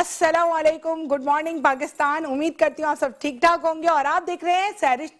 अस्सलाम वालेकुम, good morning Pakistan. उम्मीद करती हूँ आप सब ठीक ठाक होंगे और आप देख रहे हैं सैरिश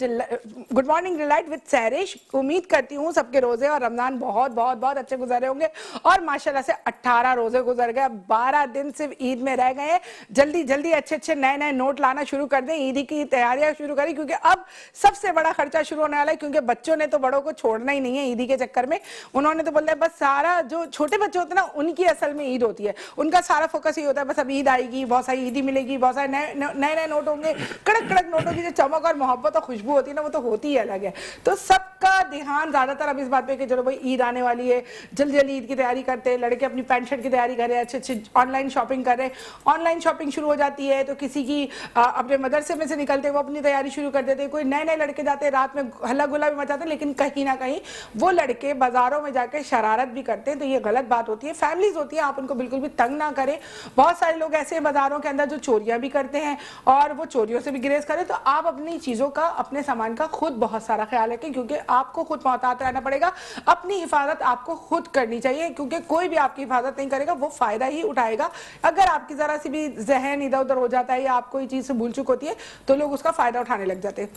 गुड मॉर्निंग डिलाइट विद सैरिश। उम्मीद करती हूँ सबके रोजे और रमजान बहुत बहुत बहुत अच्छे गुजरे होंगे और माशाल्लाह से 18 रोजे गुजर गए, 12 दिन सिर्फ ईद में रह गए हैं। जल्दी जल्दी अच्छे अच्छे नए नए नोट लाना शुरू कर दें, ईद की तैयारियां शुरू करें क्योंकि अब सबसे बड़ा खर्चा शुरू होने वाला है। क्योंकि बच्चों ने तो बड़ों को छोड़ना ही नहीं है ईदी के चक्कर में। उन्होंने तो बोला बस सारा जो छोटे बच्चे होते हैं ना उनकी असल में ईद होती है, उनका सारा फोकस ये होता है बस अब ईद आएगी, बहुत सारी ईदी मिलेगी, बहुत सारे नए नए नोट होंगे। कड़क कड़क नोटों की जो चमक और मोहब्बत और खुशबू होती है ना वो तो होती ही अलग है। तो सबका ध्यान ज्यादातर अब इस बात पे कि चलो भाई ईद आने वाली है, जल्दी जल्दी ईद की तैयारी करते हैं। लड़के अपनी पैंट शर्ट की तैयारी कर रहे हैं, अच्छे अच्छे ऑनलाइन शॉपिंग कर रहे हैं। ऑनलाइन शॉपिंग शुरू हो जाती है तो किसी की अपने मदरसे में से निकलते वो अपनी तैयारी शुरू कर देते हैं। कोई नए नए लड़के जाते हैं, रात में हल्ला गुल्ला भी मचाते हैं, लेकिन कहीं ना कहीं वो लड़के बाजारों में जाकर शरारत भी करते हैं। तो ये गलत बात होती है। फैमिलीज होती है, आप उनको बिल्कुल भी तंग ना करें। बहुत सारे लोग ऐसे बाजारों के अंदर जो चोरियां भी करते हैं और वो चोरियों से भी गुरेज करें। तो आप अपनी चीजों का, अपने सामान का खुद बहुत सारा ख्याल रखें क्योंकि आपको खुद मोहतात रहना पड़ेगा। अपनी हिफाजत आपको खुद करनी चाहिए क्योंकि कोई भी आपकी हिफाजत नहीं करेगा वो फायदा ही उठाएगा। अगर आपकी जरा सी भी जहन इधर उधर हो जाता है या आप कोई चीज से भूल चुक होती है तो लोग उसका फायदा उठाने लग जाते हैं।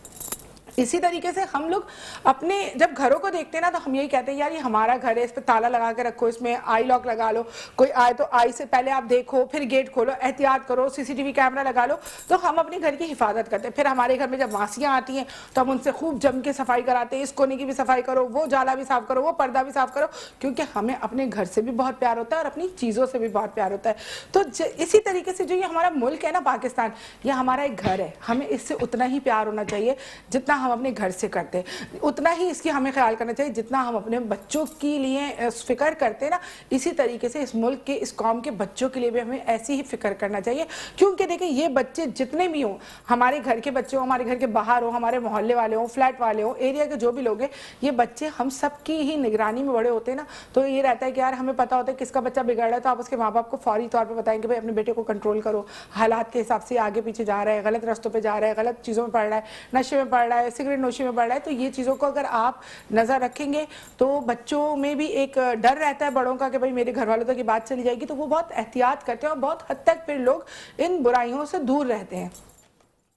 इसी तरीके से हम लोग अपने जब घरों को देखते हैं ना तो हम यही कहते हैं यार ये हमारा घर है, इस पर ताला लगा के रखो, इसमें आई लॉक लगा लो। कोई आए तो आई से पहले आप देखो, फिर गेट खोलो, एहतियात करो, सीसीटीवी कैमरा लगा लो। तो हम अपने घर की हिफाजत करते हैं। फिर हमारे घर में जब मासियाँ आती हैं तो हम उनसे खूब जम के सफाई कराते हैं। इस कोने की भी सफाई करो, वो जाला भी साफ करो, वो पर्दा भी साफ करो, क्योंकि हमें अपने घर से भी बहुत प्यार होता है और अपनी चीज़ों से भी बहुत प्यार होता है। तो इसी तरीके से जो ये हमारा मुल्क है ना पाकिस्तान, ये हमारा एक घर है। हमें इससे उतना ही प्यार होना चाहिए जितना हम अपने घर से करते हैं। उतना ही इसकी हमें ख्याल करना चाहिए जितना हम अपने बच्चों के लिए फिक्र करते हैं ना। इसी तरीके से इस मुल्क के, इस कौम के बच्चों के लिए भी हमें ऐसी ही फिक्र करना चाहिए। क्योंकि देखिए ये बच्चे जितने भी हों, हमारे घर के बच्चे हो, हमारे घर के बाहर हो, हमारे मोहल्ले वाले हो, फ्लैट वाले हो, एरिया के जो भी लोग हैं, ये बच्चे हम सब की ही निगरानी में बड़े होते हैं ना। तो ये रहता है कि यार हमें पता होता है किसका बच्चा बिगड़ रहा है तो आप उसके माँ बाप को फौरी तौर पर बताएंगे भाई अपने बेटे को कंट्रोल करो, हालात के हिसाब से आगे पीछे जा रहा है, गलत रास्तों पर जा रहा है, गलत चीज़ों में पढ़ रहा है, नशे में पढ़ रहा है, सिगरेट नोशी में पढ़ रहा है। तो ये चीज़ों को अगर आप नज़र रखेंगे तो बच्चों में भी एक डर रहता है बड़ों का कि भाई मेरे घर वालों तक ये बात चली जाएगी। तो वो बहुत एहतियात करते हैं और बहुत हद तक फिर लोग इन बुराइयों से दूर रहते हैं।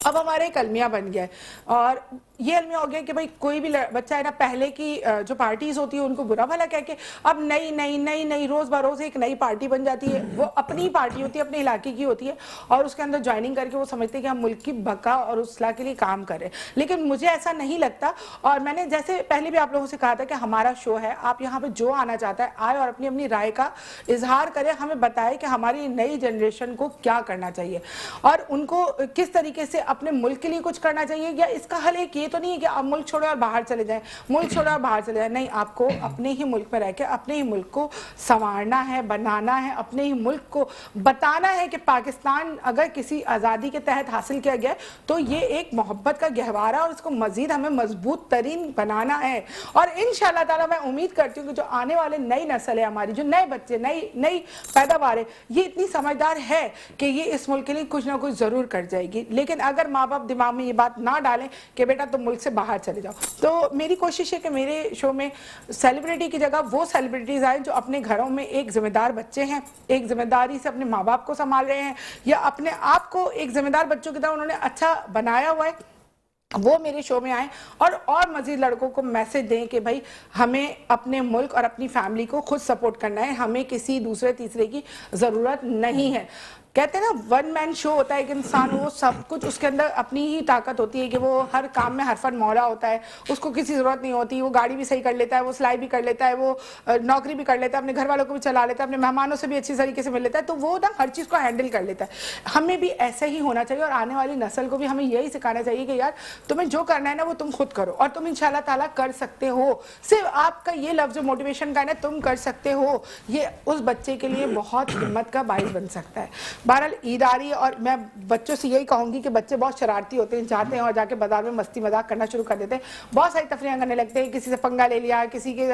अब हमारे एक अलमिया बन गया है और ये अलमिया हो गया कि भाई कोई भी बच्चा है ना, पहले की जो पार्टीज होती है उनको बुरा भला कह के अब नई नई नई नई रोज बरोज एक नई पार्टी बन जाती है। वो अपनी पार्टी होती है, अपने इलाके की होती है और उसके अंदर ज्वाइनिंग करके वो समझते हैं कि हम मुल्क की बका और उसला के लिए काम करें। लेकिन मुझे ऐसा नहीं लगता और मैंने जैसे पहले भी आप लोगों से कहा था कि हमारा शो है, आप यहाँ पे जो आना चाहता है आए और अपनी अपनी राय का इजहार करे, हमें बताए कि हमारी नई जनरेशन को क्या करना चाहिए और उनको किस तरीके से अपने मुल्क के लिए कुछ करना चाहिए। या इसका हल एक ये तो नहीं है कि आप मुल्क छोड़े और बाहर चले जाएं, मुल्क छोड़े और बाहर चले जाएं। नहीं, आपको अपने ही मुल्क में रह के अपने ही मुल्क को संवारना है, बनाना है, अपने ही मुल्क को बताना है कि पाकिस्तान अगर किसी आज़ादी के तहत हासिल किया गया तो ये एक मोहब्बत का गहवारा और उसको मजीद हमें मजबूत तरीन बनाना है। और इंशाअल्लाह ताला मैं उम्मीद करती हूँ कि जो आने वाले नई नस्ल है हमारी, जो नए बच्चे, नई पैदावार है, ये इतनी समझदार है कि ये इस मुल्क के लिए कुछ ना कुछ जरूर कर जाएगी। लेकिन अगर माँ बाप दिमाग में ये बात ना डालें कि बेटा तुम मुल्क से बाहर चले जाओ। तो मेरी कोशिश है कि मेरे शो में सेलिब्रिटी की जगह वो सेलिब्रिटीज आए जो अपने घरों में एक जिम्मेदार बच्चे हैं, एक जिम्मेदारी से अपने माँ बाप को संभाल रहे हैं या अपने आप को एक जिम्मेदार बच्चों की तरह उन्होंने अच्छा बनाया हुआ है, वो मेरे शो में आए और मजीद लड़कों को मैसेज दें कि भाई हमें अपने मुल्क और अपनी फैमिली को खुद सपोर्ट करना है, हमें किसी दूसरे तीसरे की ज़रूरत नहीं है। कहते हैं ना वन मैन शो होता है एक इंसान, वो सब कुछ उसके अंदर अपनी ही ताकत होती है कि वो हर काम में हरफन मौला होता है, उसको किसी ज़रूरत नहीं होती, वो गाड़ी भी सही कर लेता है, वो सिलाई भी कर लेता है, वो नौकरी भी कर लेता है, अपने घर वालों को भी चला लेता है, अपने मेहमानों से भी अच्छी तरीके से मिल लेता है। तो वो ना हर चीज़ को हैंडल कर लेता है। हमें भी ऐसा ही होना चाहिए और आने वाली नस्ल को भी हमें यही सिखाना चाहिए कि यार तुम्हें जो करना है ना वो तुम खुद करो और तुम इंशाल्लाह ताला कर सकते हो। सिर्फ आपका ये लफ्ज़ मोटिवेशन का है ना, तुम कर सकते हो, ये उस बच्चे के लिए बहुत हिम्मत का बाइस बन सकता है। बहरहाल ईद आ रही है और मैं बच्चों से यही कहूंगी कि बच्चे बहुत शरारती होते हैं, जाते हैं और जाके बाजार में मस्ती मजाक करना शुरू कर देते हैं, बहुत सारी तफरीयां करने लगते हैं, किसी से पंगा ले लिया, किसी के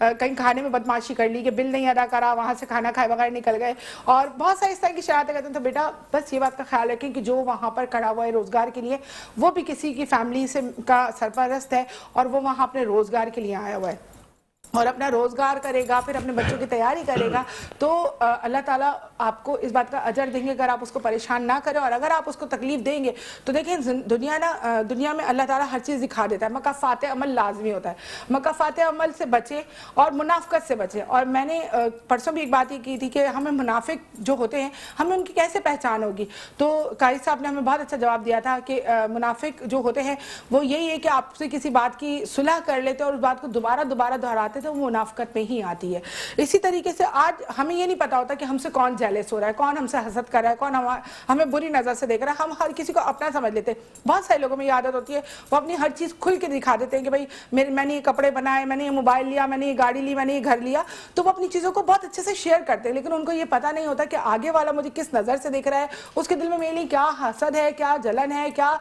कहीं खाने में बदमाशी कर ली कि बिल नहीं अदा करा, वहां से खाना खाए बगैर निकल गए और बहुत सारी इस तरह की शरारतें करते हैं। तो बेटा बस ये बात का ख्याल रखें कि जो वहां पर खड़ा हुआ है रोजगार के लिए, वो भी किसी की फैमिली से का सरपरस्त है और वो वहां अपने रोजगार के लिए आया हुआ है। اور اپنا روزگار کرے گا, پھر اپنے بچوں کی تیاری کرے گا, تو اللہ تعالیٰ آپ کو اس بات کا اجر دیں گے اگر آپ اس کو پریشان نہ کریں. اور اگر آپ اس کو تکلیف دیں گے تو دیکھیں دنیا میں اللہ تعالیٰ ہر چیز دکھا دیتا ہے. مکافات عمل لازمی ہوتا ہے, مکافات عمل سے بچیں اور منافقت سے بچیں. اور میں نے پرسوں بھی ایک بات یہ کی تھی کہ ہمیں منافق جو ہوتے ہیں ہمیں ان کی کیسے پہچان ہوگی, تو قاری صاحب نے ہمیں بہت اچھا جواب دیا تھا کہ منافق جو ہوتے ہیں وہ یہی ہے کہ آپ سے کسی بات کی صلح کر لیتے اور اس بات کو دوبارہ دہراتے تو وہ منافقت میں ہی آتی ہے. اسی طریقے سے آج ہمیں یہ نہیں پتا ہوتا کہ ہم سے کون جیلس ہو رہا ہے, کون ہم سے حسد کر رہا ہے, کون ہمیں بری نظر سے دیکھ رہا ہے. ہم ہر کسی کو اپنا سمجھ لیتے ہیں. بہت سارے لوگوں میں یہ عادت ہوتی ہے وہ اپنی ہر چیز کھل کے دکھا دیتے ہیں کہ بھائی میں نے یہ کپڑے بنائے, میں نے یہ موبائل لیا, میں نے یہ گاڑی لی, میں نے یہ گھر لیا, تو وہ اپنی چیزوں کو بہت اچھے سے شیئر کرتے ہیں. لیکن ان کو یہ پتا نہیں ہوتا کہ آگے والا مجھے کس نظر سے دیکھ رہا ہے, اس کے دل میں میرے لیے کیا حسد ہے, کیا جلن ہے, کیا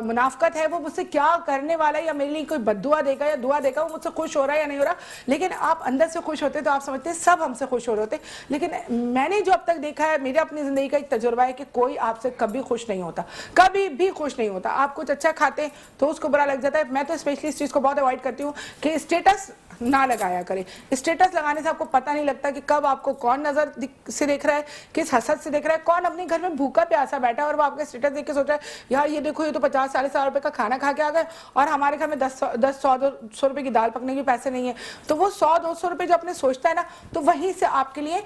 منافقت ہے, وہ مجھ سے کیا کرنے والا ہے, یا میرے لیے کوئی بد دعا دے گا یا دعا دے گا, وہ مجھ سے خوش ہو رہا ہے یا نہیں ہو رہا. لیکن آپ اندر سے خوش ہوتے تو آپ سمجھتے ہیں سب ہم سے خوش ہو رہے ہوتے. لیکن میں نے جو اب تک دیکھا ہے, میرے اپنی زندگی کا ایک تجربہ ہے کہ کوئی آپ سے کبھی خوش نہیں ہوتا, کبھی بھی خوش نہیں ہوتا. آپ کچھ اچھا کھاتے ہیں تو اس کو برا لگ جاتا ہے. میں تو اسپیشلی اس چیز کو بہت اوائڈ کرتی ہوں کہ اسٹیٹس نہ لگایا کریں. اسٹیٹس لگانے سے آپ کو پتہ نہیں لگتا کہ کب آپ کو کون نظر سے دیکھ رہا ہے, کس حسد سے دیکھ رہا ہے, کون اپنے گھر میں بھوکا پیاسا بیٹھا ہے اور وہ آپ کا اسٹیٹس دیکھ کے سوچ رہا ہے یار یہ دیکھو یہ تو 50-40 روپے کا کھانا کھا کے آ گئے اور ہمارے گھر میں 10-100 روپے کی دال پکنے کے پیسے نہیں ہیں. تو وہ 100-200 روپے جو اپنے سوچتا ہے نا, تو وہیں سے آپ کے لیے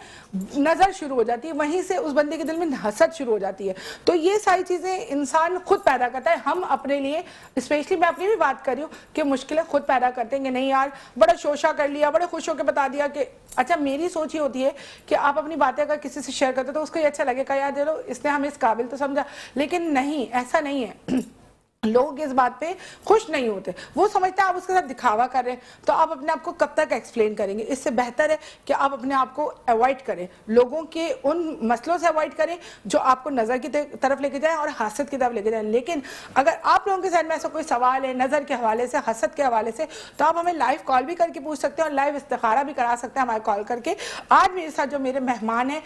نظر شروع ہو جاتی ہے, وہیں سے اس بندے کے دل میں حسد شروع ہو جاتی ہے. تو یہ ساری چیزیں انسان خود پیدا کرتا ہے. ہم اپنے لیے اسپیشلی میں اپنی بھی بات کر رہی ہوں کہ مشکلیں خود پیدا کرتے ہیں کہ نہیں یار بڑا شوشا کر لیا, بڑے خوش ہو کے بتا دیا کہ اچھا. میری سوچ یہ ہوتی ہے کہ آپ اپنی باتیں اگر کسی سے شیئر کرتے تو اس کو یہ اچھا لگے کہ یار چلو اس نے ہمیں اس قابل تو سمجھا. لیکن نہیں, ایسا نہیں ہے. لوگ اس بات پہ خوش نہیں ہوتے, وہ سمجھتے ہیں آپ اس کے ساتھ دکھاوا کر رہے ہیں. تو آپ اپنے آپ کو کب تک ایکسپلین کریں گے؟ اس سے بہتر ہے کہ آپ اپنے آپ کو اوائڈ کریں, لوگوں کے ان مسئلوں سے اوائڈ کریں جو آپ کو نظر کی طرف لے کے جائیں اور حسد کی طرف لے کے جائیں. لیکن اگر آپ لوگوں کے ذہن میں ایسا کوئی سوال ہے نظر کے حوالے سے, حسد کے حوالے سے, تو آپ ہمیں لائیو کال بھی کر کے پوچھ سکتے ہیں اور لائیو استخارہ بھی کرا سکتے ہیں ہمارے کال کر کے. آج میرے ساتھ جو میرے مہمان ہیں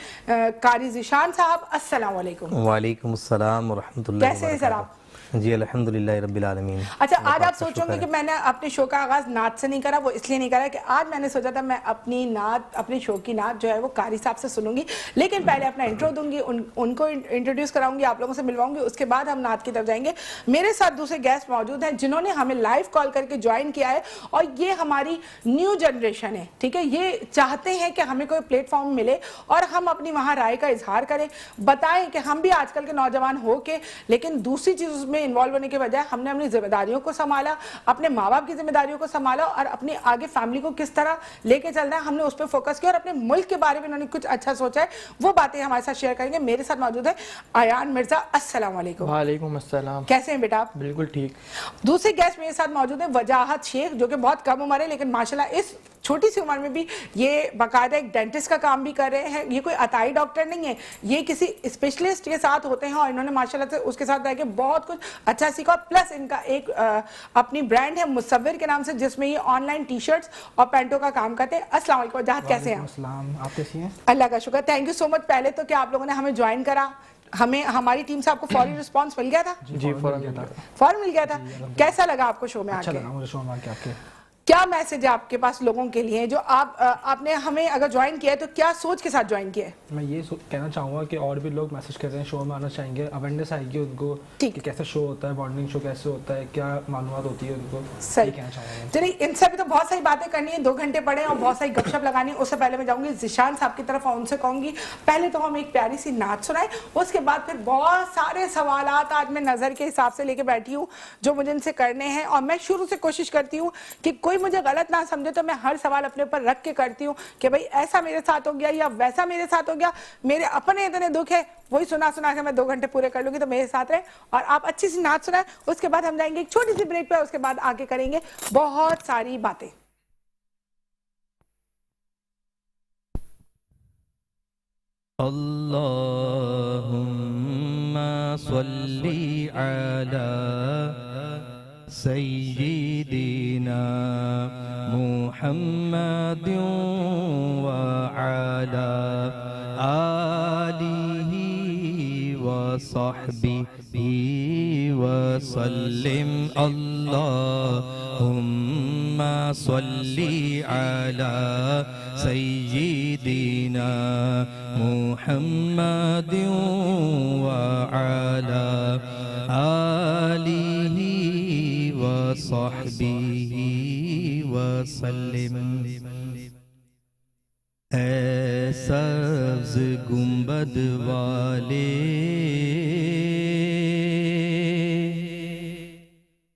قاری ذیشان صاحب, السلام علیکم. وعلیکم السلام ورحمۃ اللہ کیسے ہیں سر آپ؟ جی الحمدللہ رب العالمین. اچھا, آج آپ سوچوں گے کہ میں نے اپنے شو کا آغاز نعت سے نہیں کرا, وہ اس لیے نہیں کرا کہ آج میں نے سوچا تھا میں اپنی نعت, اپنے شو کی نعت جو ہے وہ قاری صاحب سے سنوں گی. لیکن پہلے اپنا انٹرو دوں گی, ان کو انٹروڈیوس کراؤں گی, آپ لوگوں سے ملواؤں گی, اس کے بعد ہم نعت کی طرف جائیں گے. میرے ساتھ دوسرے گیسٹ موجود ہیں جنہوں نے ہمیں لائیو کال کر کے جوائن کیا ہے, اور یہ ہماری نیو جنریشن ہے, ٹھیک ہے. یہ چاہتے ہیں کہ ہمیں کوئی پلیٹ فارم ملے اور ہم اپنی وہاں رائے کا اظہار کریں, بتائیں کہ ہم بھی آج کل کے نوجوان ہو کے لیکن دوسری چیز میں انوالو ہونے کے بجائے ہم نے اپنی ذمہ داریوں کو سنبھالا, اپنے ماں باپ کی ذمہ داریوں کو سنبھالا, اور اپنے آگے فیملی کو کس طرح لے کے چلنا ہے ہم نے اس پہ فوکس کیا, اور اپنے ملک کے بارے میں انہوں نے کچھ اچھا سوچا ہے, وہ باتیں ہمارے ساتھ شیئر کریں گے. میرے ساتھ موجود ہے ایان مرزا, السلام علیکم. وعلیکم السلام. کیسے ہیں بیٹا آپ؟ بالکل ٹھیک. دوسرے گیسٹ میرے ساتھ موجود ہیں وجاہت شیخ, جو کہ بہت کم عمر ہے لیکن ماشاءاللہ اس چھوٹی سی عمر میں بھی یہ باقاعدہ ایک ڈینٹسٹ کا کام بھی کر رہے ہیں. یہ کوئی عطائی ڈاکٹر نہیں ہے, یہ کسی اسپیشلسٹ کے ساتھ ہوتے ہیں اور انہوں نے ماشاءاللہ سے اس کے ساتھ رہ کے بہت کچھ اچھا سیکھا. پلس ان کا ایک اپنی برانڈ ہے مصور کے نام سے, جس میں یہ آن لائن ٹی شرٹس اور پینٹوں کا کام کرتے ہیں. السلام علیکم وجاہت, کیسے ہیں؟ السلام, آپ کیسی ہیں؟ اللہ کا شکر, تھینک یو سو مچ. پہلے تو کہ آپ لوگوں نے ہمیں جوائن کرا, ہمیں ہماری ٹیم سے آپ کو فوری رسپانس مل گیا تھا؟ جی فوراً مل گیا. فوراً مل گیا تھا. کیسا لگا آپ کو شو میں آ اچھا کے؟ لگا مجھے شو میں آ کے. آپ کے کیا میسج ہے آپ کے پاس لوگوں کے لیے جو آپ نے ہمیں اگر جوائن کیا ہے تو کیا سوچ کے ساتھ جوائن کیا ہے؟ میں یہ کہنا چاہوں گا کہ اور بھی لوگ میسج کر رہے ہیں شو میں آنا چاہیں گے, اویئرنیس آئے گی ان کو کہ کیسا شو ہوتا ہے, بانڈنگ شو کیسے ہوتا ہے, کیا معلومات ہوتی ہے ان کو. صحیح کہنا چاہوں گا. چلیے, ان سے بھی تو بہت ساری باتیں کرنی ہیں, 2 گھنٹے پڑے اور بہت ساری گپ شپ لگانی ہے. اس سے پہلے میں جاؤں گی ذیشان صاحب کی طرف اور ان سے کہوں گی پہلے تو ہم ایک پیاری سی نعت سنائیں, اس کے بعد پھر بہت سارے سوالات آج میں نظر کے حساب سے لے کے بیٹھی ہوں جو مجھے ان سے کرنے ہیں. اور میں شروع سے کوشش کرتی ہوں کہ کوئی مجھے غلط نہ سمجھے, تو میں ہر سوال اپنے اوپر رکھ کے کرتی ہوں کہ بھئی ایسا میرے ساتھ ہو گیا یا ویسا میرے ساتھ ہو گیا, میرے اپنے اتنے دکھ ہے, وہی سنا کے میں 2 گھنٹے پورے کر لوں گی. تو میرے ساتھ رہیں اور آپ اچھی سی نعت سنائیں, اس کے بعد ہم جائیں گے ایک چھوٹی سی بریک پہ, اس کے بعد آگے کریں گے بہت ساری باتیں. اللہم صلی علی سیدنا محمد وعلی آلہ وصحبہ وسلم. اللہم صلی علی سیدنا محمد وعلی آلہ وصحبہ وسلم۔ اے سبز گنبد والے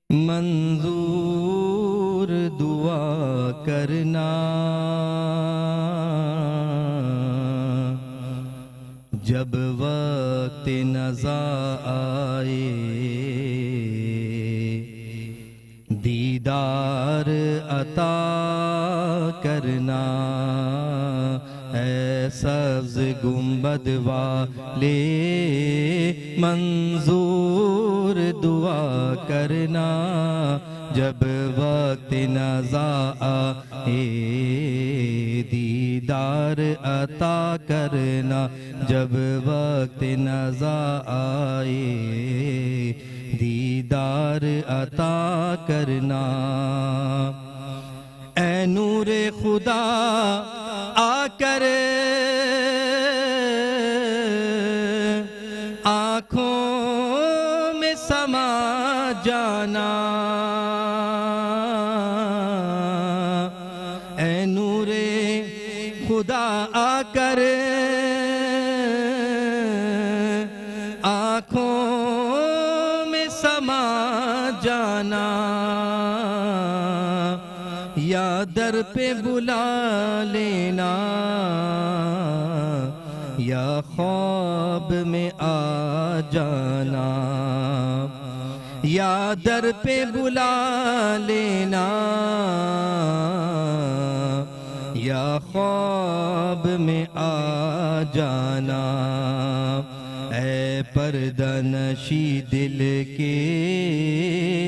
منظور دعا کرنا، جب وقت نزاع آئے دیدار عطا کرنا۔ اے سبز گنبد والے منظور دعا کرنا، جب وقت نزاع آئے دیدار عطا کرنا، جب وقت نزاع آئے دیدار عطا کرنا۔ اے نور خدا آ کر آنکھوں میں سما جانا، اے نور خدا آ کر آنکھوں میں سما جانا، یا در پہ بلا لینا، یا خواب میں آ جانا، یا در پہ بلا لینا، یا خواب میں آ جانا۔ اے پردہ نشی دل کے،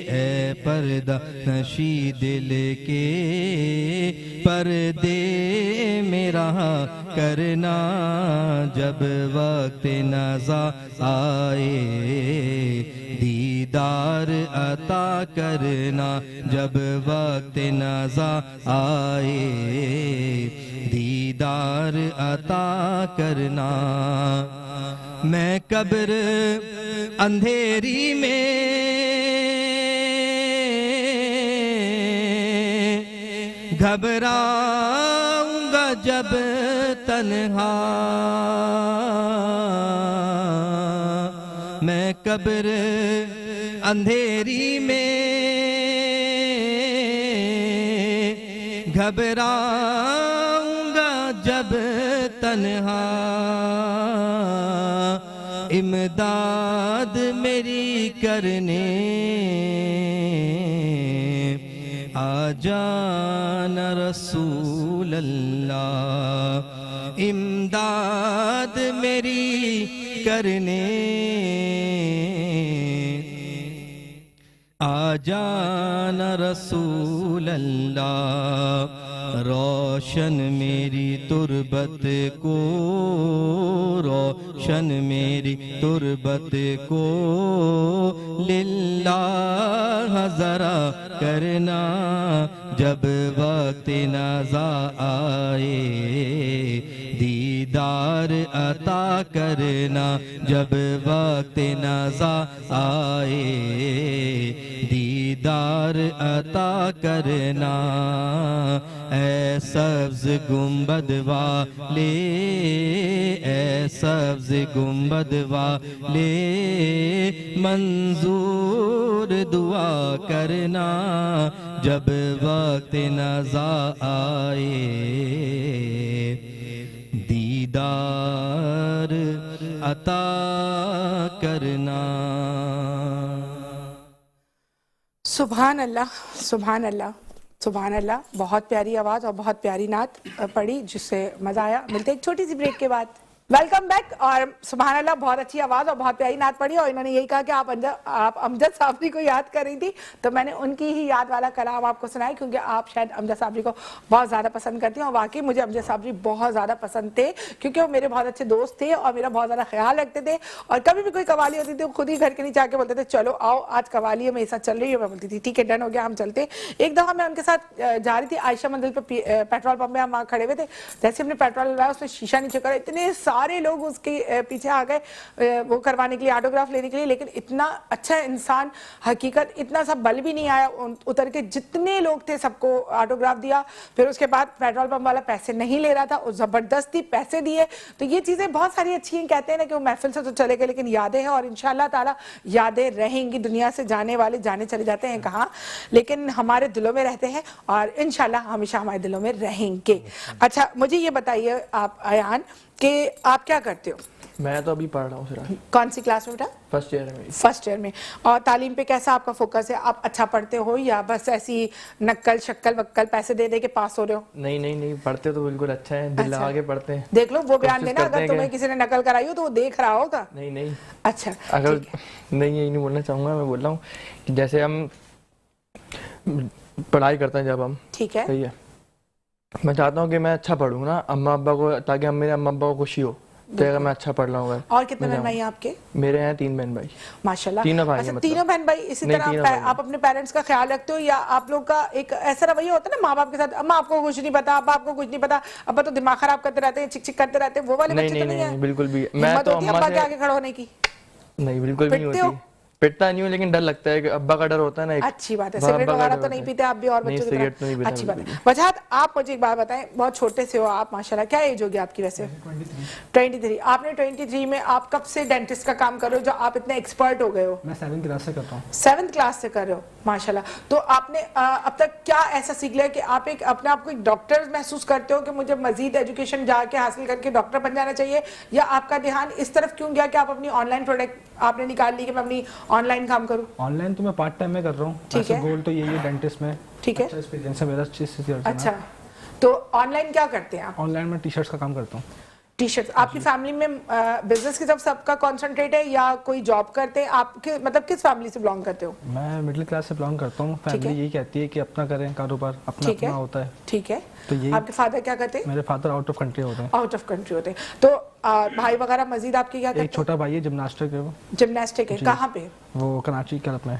اے پردہ نشی دل کے، پردے میں رہا کرنا، جب وقت نزاع آئے دیدار عطا کرنا، جب وقت نزاع آئے دیدار عطا کرنا۔ میں قبر اندھیری میں گھبراؤں گا جب تنہا، میں قبر اندھیری میں گھبراؤں گا جب تنہا، امداد میری کرنے آ جانا رسول اللہ، امداد میری کرنے آ جانا رسول اللہ، روشن میری تربت کو، روشن میری تربت کو للہ ذرا کرنا، جب وقت نزاع آئے دیدار عطا کرنا، جب وقت نزاع آئے دیدار عطا کرنا۔ اے سبز گنبد والے، اے سبز گنبد والے منظور دعا کرنا، جب وقت نزاع آئے دیدار عطا کرنا۔ سبحان اللہ، سبحان اللہ، سبحان اللہ۔ بہت پیاری آواز اور بہت پیاری نعت پڑھی جس سے مزہ آیا۔ ملتے ایک چھوٹی سی بریک کے بعد۔ Welcome back. और सुभान अल्लाह, बहुत अच्छी आवाज और बहुत प्यारी नात पढ़ी। और इन्होंने यही कहा कि आप अमजद साबरी को याद कर रही थी, तो मैंने उनकी ही याद वाला कलाम आपको सुनाया, क्योंकि आप शायद अमजद साबरी को बहुत ज्यादा पसंद करती हैं। और वाकई मुझे अमजद साबरी बहुत ज्यादा पसंद थे, क्योंकि वो मेरे बहुत अच्छे दोस्त थे और मेरा बहुत ज्यादा ख्याल रखते थे। और कभी भी कोई कवाली होती थी, वो खुद ही घर के नीचे आके बोलते थे, चलो आओ आज कवाली मेरे साथ चल रही है। मैं बोलती थी ठीक है, डन हो गया, हम चलते। एक दफा मैं उनके साथ जा रही थी आयशा मंजिल पे, पेट्रोल पंप में हम वहाँ खड़े हुए थे। जैसे हमने पेट्रोल लगाया, उसमें शीशा नीचे करा, इतने सारे लोग उसके पीछे आ गए वो करवाने के लिए, ऑटोग्राफ लेने के लिए। लेकिन इतना अच्छा इंसान, हकीकत इतना सा बल भी नहीं आया उतर के, जितने लोग थे सबको ऑटोग्राफ दिया। फिर उसके बाद पेट्रोल पंप वाला पैसे नहीं ले रहा था, वो जबरदस्ती पैसे दिए। तो ये चीजें बहुत सारी अच्छी हैं। कहते हैं ना कि वो महफिल से तो चले गए, लेकिन यादें हैं और इंशाल्लाह ताला यादें रहेंगी। दुनिया से जाने वाले जाने चले जाते हैं कहाँ, लेकिन हमारे दिलों में रहते हैं और इंशाल्लाह हमेशा हमारे दिलों में रहेंगे। अच्छा, मुझे ये बताइए आप अयान कि आप क्या करते हो? मैं तो अभी पढ़ रहा हूँ सिर्फ। कौन सी क्लास में बेटा? फर्स्ट ईयर में। फर्स्ट ईयर में। और तालीम पे कैसा आपका फोकस है? आप अच्छा पढ़ते हो या बस ऐसी नक्कल शक्कल वक्कल पैसे दे दे के पास हो रहे हो? नहीं नहीं नहीं, पढ़ते तो बिल्कुल अच्छा है, दिल लगा के पढ़ते हैं। देख लो, वो बयान कोशिश देना, करते अगर हैं तुम्हें किसी ने नकल कराई हो तो वो देख रहा होगा। नहीं नहीं, अच्छा, अगर ठीक है। नहीं, यही नहीं बोलना चाहूँगा। मैं बोल रहा हूँ कि जैसे हम पढ़ाई करते हैं जब हम, ठीक है, सही है, मैं चाहता हूँ कि मैं अच्छा पढ़ूँ ना अम्मा अब्बा को, ताकि हम मेरे अम्मा अब्बा को खुशी हो, तो अगर मैं अच्छा पढ़ रहा हूँ। और कितने बहन भाई हैं आपके? मेरे हैं 3 बहन भाई। माशाल्लाह, तीनों भाई हैं अच्छा, मतलब। तीनों बहन भाई। इसी नहीं, तरह तीनों भाई हैं। आप अपने पेरेंट्स का ख्याल रखते हो, या आप लोग का एक ऐसा रवैया होता है ना माँ बाप के साथ, अम्मा आपको कुछ नहीं पता, अब्बा आपको कुछ नहीं पता, अब्बा तो दिमाग खराब करते रहते हैं, चिक चिक करते रहते हैं, वो वाले नहीं बच्चे नहीं तो नहीं नहीं, है? बिल्कुल भी। मैं हिम्मत तो होती है अम्मा अब्बा के से आगे खड़ा होने की? नहीं, बिल्कुल भी नहीं पिटते हो? होती। पिटता नहीं हूँ, लेकिन डर लगता है कि अब्बा का डर होता है ना एक। अच्छी बात है। अब्बा सिगरेट का वगैरह डर तो होता नहीं है। पीते आप भी और नहीं, बच्चों की सिगरेट तो नहीं तरह? पीता अच्छी बात है। बिल्कुल वजह आप मुझे एक बात बताएं, बहुत छोटे से हो आप माशाल्लाह, क्या एज होगी आपकी वैसे? 23। आपने 23 में आप कब से डेंटिस्ट का काम कर रहे हो, जो आप इतने एक्सपर्ट हो गए हो? मैं 7th क्लास से करता हूँ। 7th क्लास से कर रहे हो, माशाल्लाह। तो आपने अब तक क्या ऐसा सीख लिया कि आप एक अपने आप को एक डॉक्टर महसूस करते हो कि मुझे मजीद एजुकेशन जाके हासिल करके डॉक्टर बन जाना चाहिए, या आपका ध्यान इस तरफ क्यों गया कि आप अपनी ऑनलाइन प्रोडक्ट आपने निकाल ली कि मैं अपनी ऑनलाइन काम करूं? ऑनलाइन तो मैं पार्ट टाइम में कर रहा हूँ। ठीक है। गोल तो यही है डेंटिस्ट में। ठीक है। अच्छा एक्सपीरियंस है मेरा, अच्छी से। अच्छा, तो ऑनलाइन क्या करते हैं आप? ऑनलाइन में टी-शर्ट्स का काम करता हूँ। टी-शर्ट। आपकी फैमिली में बिजनेस की तरफ सबका कॉन्सेंट्रेट है या कोई जॉब करते हैं? आप मतलब किस फैमिली से बिलोंग करते हो? मैं मिडिल क्लास से बिलोंग करता हूँ। फैमिली यही कहती है कि अपना करें कारोबार, अपना ठीक है, अपना होता है। ठीक है। तो यही, आपके फादर क्या करते हैं? मेरे फादर आउट ऑफ कंट्री होते हैं। आउट ऑफ कंट्री होते हैं। तो भाई वगैरह मजीद आपके क्या करते हैं? एक छोटा भाई है, जिम्नास्टिक है वो। जिम्नास्टिक है, कहाँ पे? वो कराची क्लब में।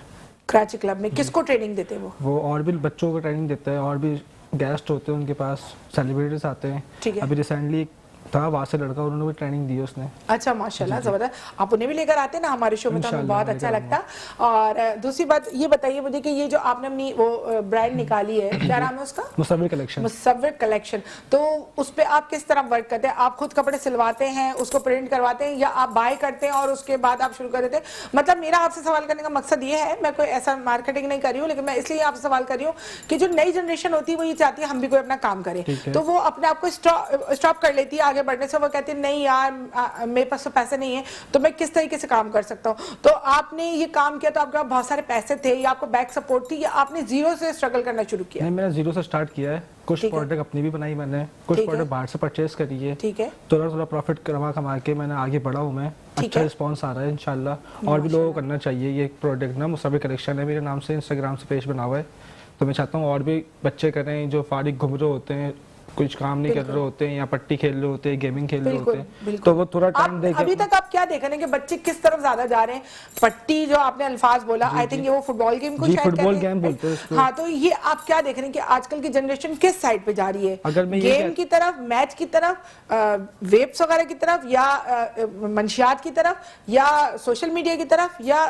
कराची क्लब में। किसको ट्रेनिंग देते हैं वो? और भी बच्चों को ट्रेनिंग देता है, और भी गेस्ट होते हैं उनके पास, सेलिब्रिटीज आते हैं। ठीक है। अभी रिसेंटली था वहाँ से लड़का, उन्होंने भी ट्रेनिंग दी उसने। अच्छा, माशाल्लाह, जबरदस्त। आप उन्हें भी लेकर आते हैं ना हमारे शो में, तो हमें इंशाल्लाह बहुत अच्छा लेकर लगता। और दूसरी बात ये बताइए मुझे कि ये जो आपने अपनी वो ब्रांड निकाली है, क्या नाम है उसका? मुसव्विर कलेक्शन। मुसव्विर कलेक्शन। तो उस पे आप किस तरह वर्क करते हैं? आप खुद कपड़े सिलवाते हैं, उसको प्रिंट करवाते हैं, या आप बाय करते हैं और उसके बाद आप शुरू कर देते हैं? मतलब मेरा आपसे सवाल करने का मकसद ये है, मैं कोई ऐसा मार्केटिंग नहीं कर रही हूँ, लेकिन मैं इसलिए आपसे सवाल कर रही हूँ कि जो नई जनरेशन होती है वो ये चाहती है हम भी कोई अपना काम करें, तो वो अपने आप को स्टॉप कर लेती है आगे बढ़ने से। वो कहती है नहीं यार, मेरे पास तो पैसे नहीं है, तो मैं किस तरीके से काम कर सकता हूँ? तो आपने ये काम किया तो आपके पास बहुत सारे पैसे थे, या आपको बैक सपोर्ट थी, या आपने जीरो से स्ट्रगल करना शुरू किया? नहीं, मैंने जीरो से स्टार्ट किया है। कुछ प्रोडक्ट अपनी भी बनाई मैंने, कुछ प्रोडक्ट बाहर से परचेज करी है। ठीक है। थोड़ा प्रॉफिट कमा के मैंने आगे बढ़ा हूँ मैं। अच्छा रिस्पांस आ रहा है इंशाल्लाह, और भी लोगों को करना चाहिए। ये प्रोडक्ट ना मुसव्विर कलेक्शन है, मेरे नाम से इंस्टाग्राम से पेज बना हुआ है, तो मैं चाहता हूँ और भी बच्चे करें जो फारिग घूम रहे होते हैं, कुछ काम नहीं कर रहे होते हैं, या पट्टी खेल रहे होते हैं, गेमिंग खेल रहे होते हैं, तो वो थोड़ा टाइम देके। अभी तक आप क्या देख रहे हैं कि बच्चे किस तरफ ज्यादा जा रहे हैं? पट्टी जो आपने अल्फाज बोला, आई थिंक ये वो फुटबॉल गेम को शायद फुटबॉल गेम बोलते हैं उसको। हाँ, तो ये आप क्या देख रहे हैं कि आजकल की जनरेशन किस साइड पे जा रही है? अगर मैं गेम की तरफ, मैच की तरफ, वेब्स वगैरह की तरफ, या मंशियात की तरफ, या सोशल मीडिया की तरफ, या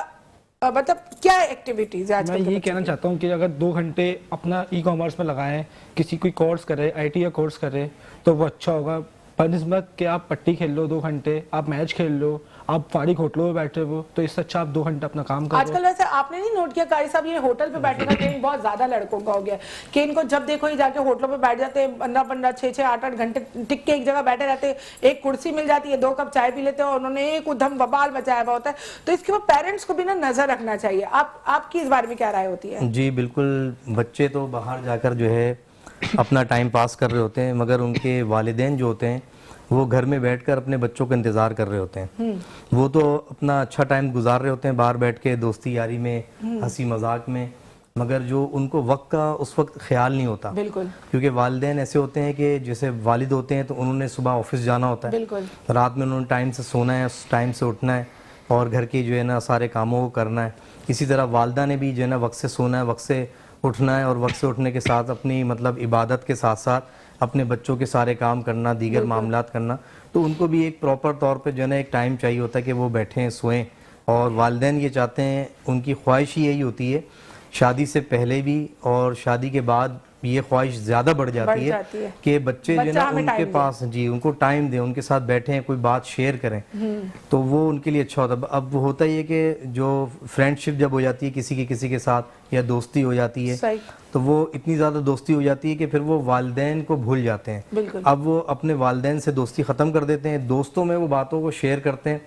मतलब क्या एक्टिविटीज है आजकल? मैं ये कहना चाहता हूँ कि अगर 2 घंटे अपना ई कॉमर्स में लगाएं, किसी कोई कोर्स करे, IT का कोर्स करे, तो वो अच्छा होगा। बनस्बत कि आप पट्टी खेल लो 2 घंटे, आप मैच खेल लो, आप फारिग होटलों में बैठे हो, तो इससे अच्छा आप 2 घंटे अपना काम करो। आजकल वैसे आपने नहीं नोट किया कारी साहब, ये होटल पे बैठने का ट्रेंड बहुत ज्यादा लड़कों का हो गया कि इनको जब देखो ये जाके होटलों पे बैठ जाते हैं, 15-15, 6-6, 8-8 घंटे टिक के एक जगह बैठे रहते हैं, एक कुर्सी मिल जाती है, 2 कप चाय पी लेते हैं, और उन्होंने एक उधम बवाल मचाया हुआ होता है। तो इसके ऊपर पेरेंट्स को भी ना नजर रखना चाहिए। आपकी इस बारे में क्या राय होती है? जी बिल्कुल, बच्चे तो बाहर जाकर जो है अपना टाइम पास कर रहे होते हैं, मगर उनके वालिदैन जो होते हैं وہ گھر میں بیٹھ کر اپنے بچوں کا انتظار کر رہے ہوتے ہیں. وہ تو اپنا اچھا ٹائم گزار رہے ہوتے ہیں باہر بیٹھ کے دوستی یاری میں, ہنسی مذاق میں, مگر جو ان کو وقت کا اس وقت خیال نہیں ہوتا. بالکل. کیونکہ والدین ایسے ہوتے ہیں کہ جیسے والد ہوتے ہیں تو انہوں نے صبح آفس جانا ہوتا ہے, بالکل. رات میں انہوں نے ٹائم سے سونا ہے, ٹائم سے اٹھنا ہے اور گھر کے جو ہے نا سارے کاموں کو کرنا ہے. اسی طرح والدہ نے بھی جو ہے نا وقت سے سونا ہے, وقت سے اٹھنا ہے, اور وقت سے اٹھنے کے ساتھ اپنی مطلب عبادت کے ساتھ ساتھ اپنے بچوں کے سارے کام کرنا, دیگر معاملات کرنا. تو ان کو بھی ایک پراپر طور پہ جو ہے نا ایک ٹائم چاہیے ہوتا ہے کہ وہ بیٹھیں سوئیں. اور والدین یہ چاہتے ہیں, ان کی خواہش ہی یہی ہوتی ہے شادی سے پہلے بھی اور شادی کے بعد یہ خواہش زیادہ بڑھ جاتی ہے کہ بچے جو ہے نا ان کے پاس جی ان کو ٹائم دیں, ان کے ساتھ بیٹھیں, کوئی بات شیئر کریں, تو وہ ان کے لیے اچھا ہوتا ہے. اب ہوتا یہ کہ جو فرینڈ شپ جب ہو جاتی ہے کسی کے ساتھ یا دوستی ہو جاتی ہے تو وہ اتنی زیادہ دوستی ہو جاتی ہے کہ پھر وہ والدین کو بھول جاتے ہیں. اب وہ اپنے والدین سے دوستی ختم کر دیتے ہیں, دوستوں میں وہ باتوں کو شیئر کرتے ہیں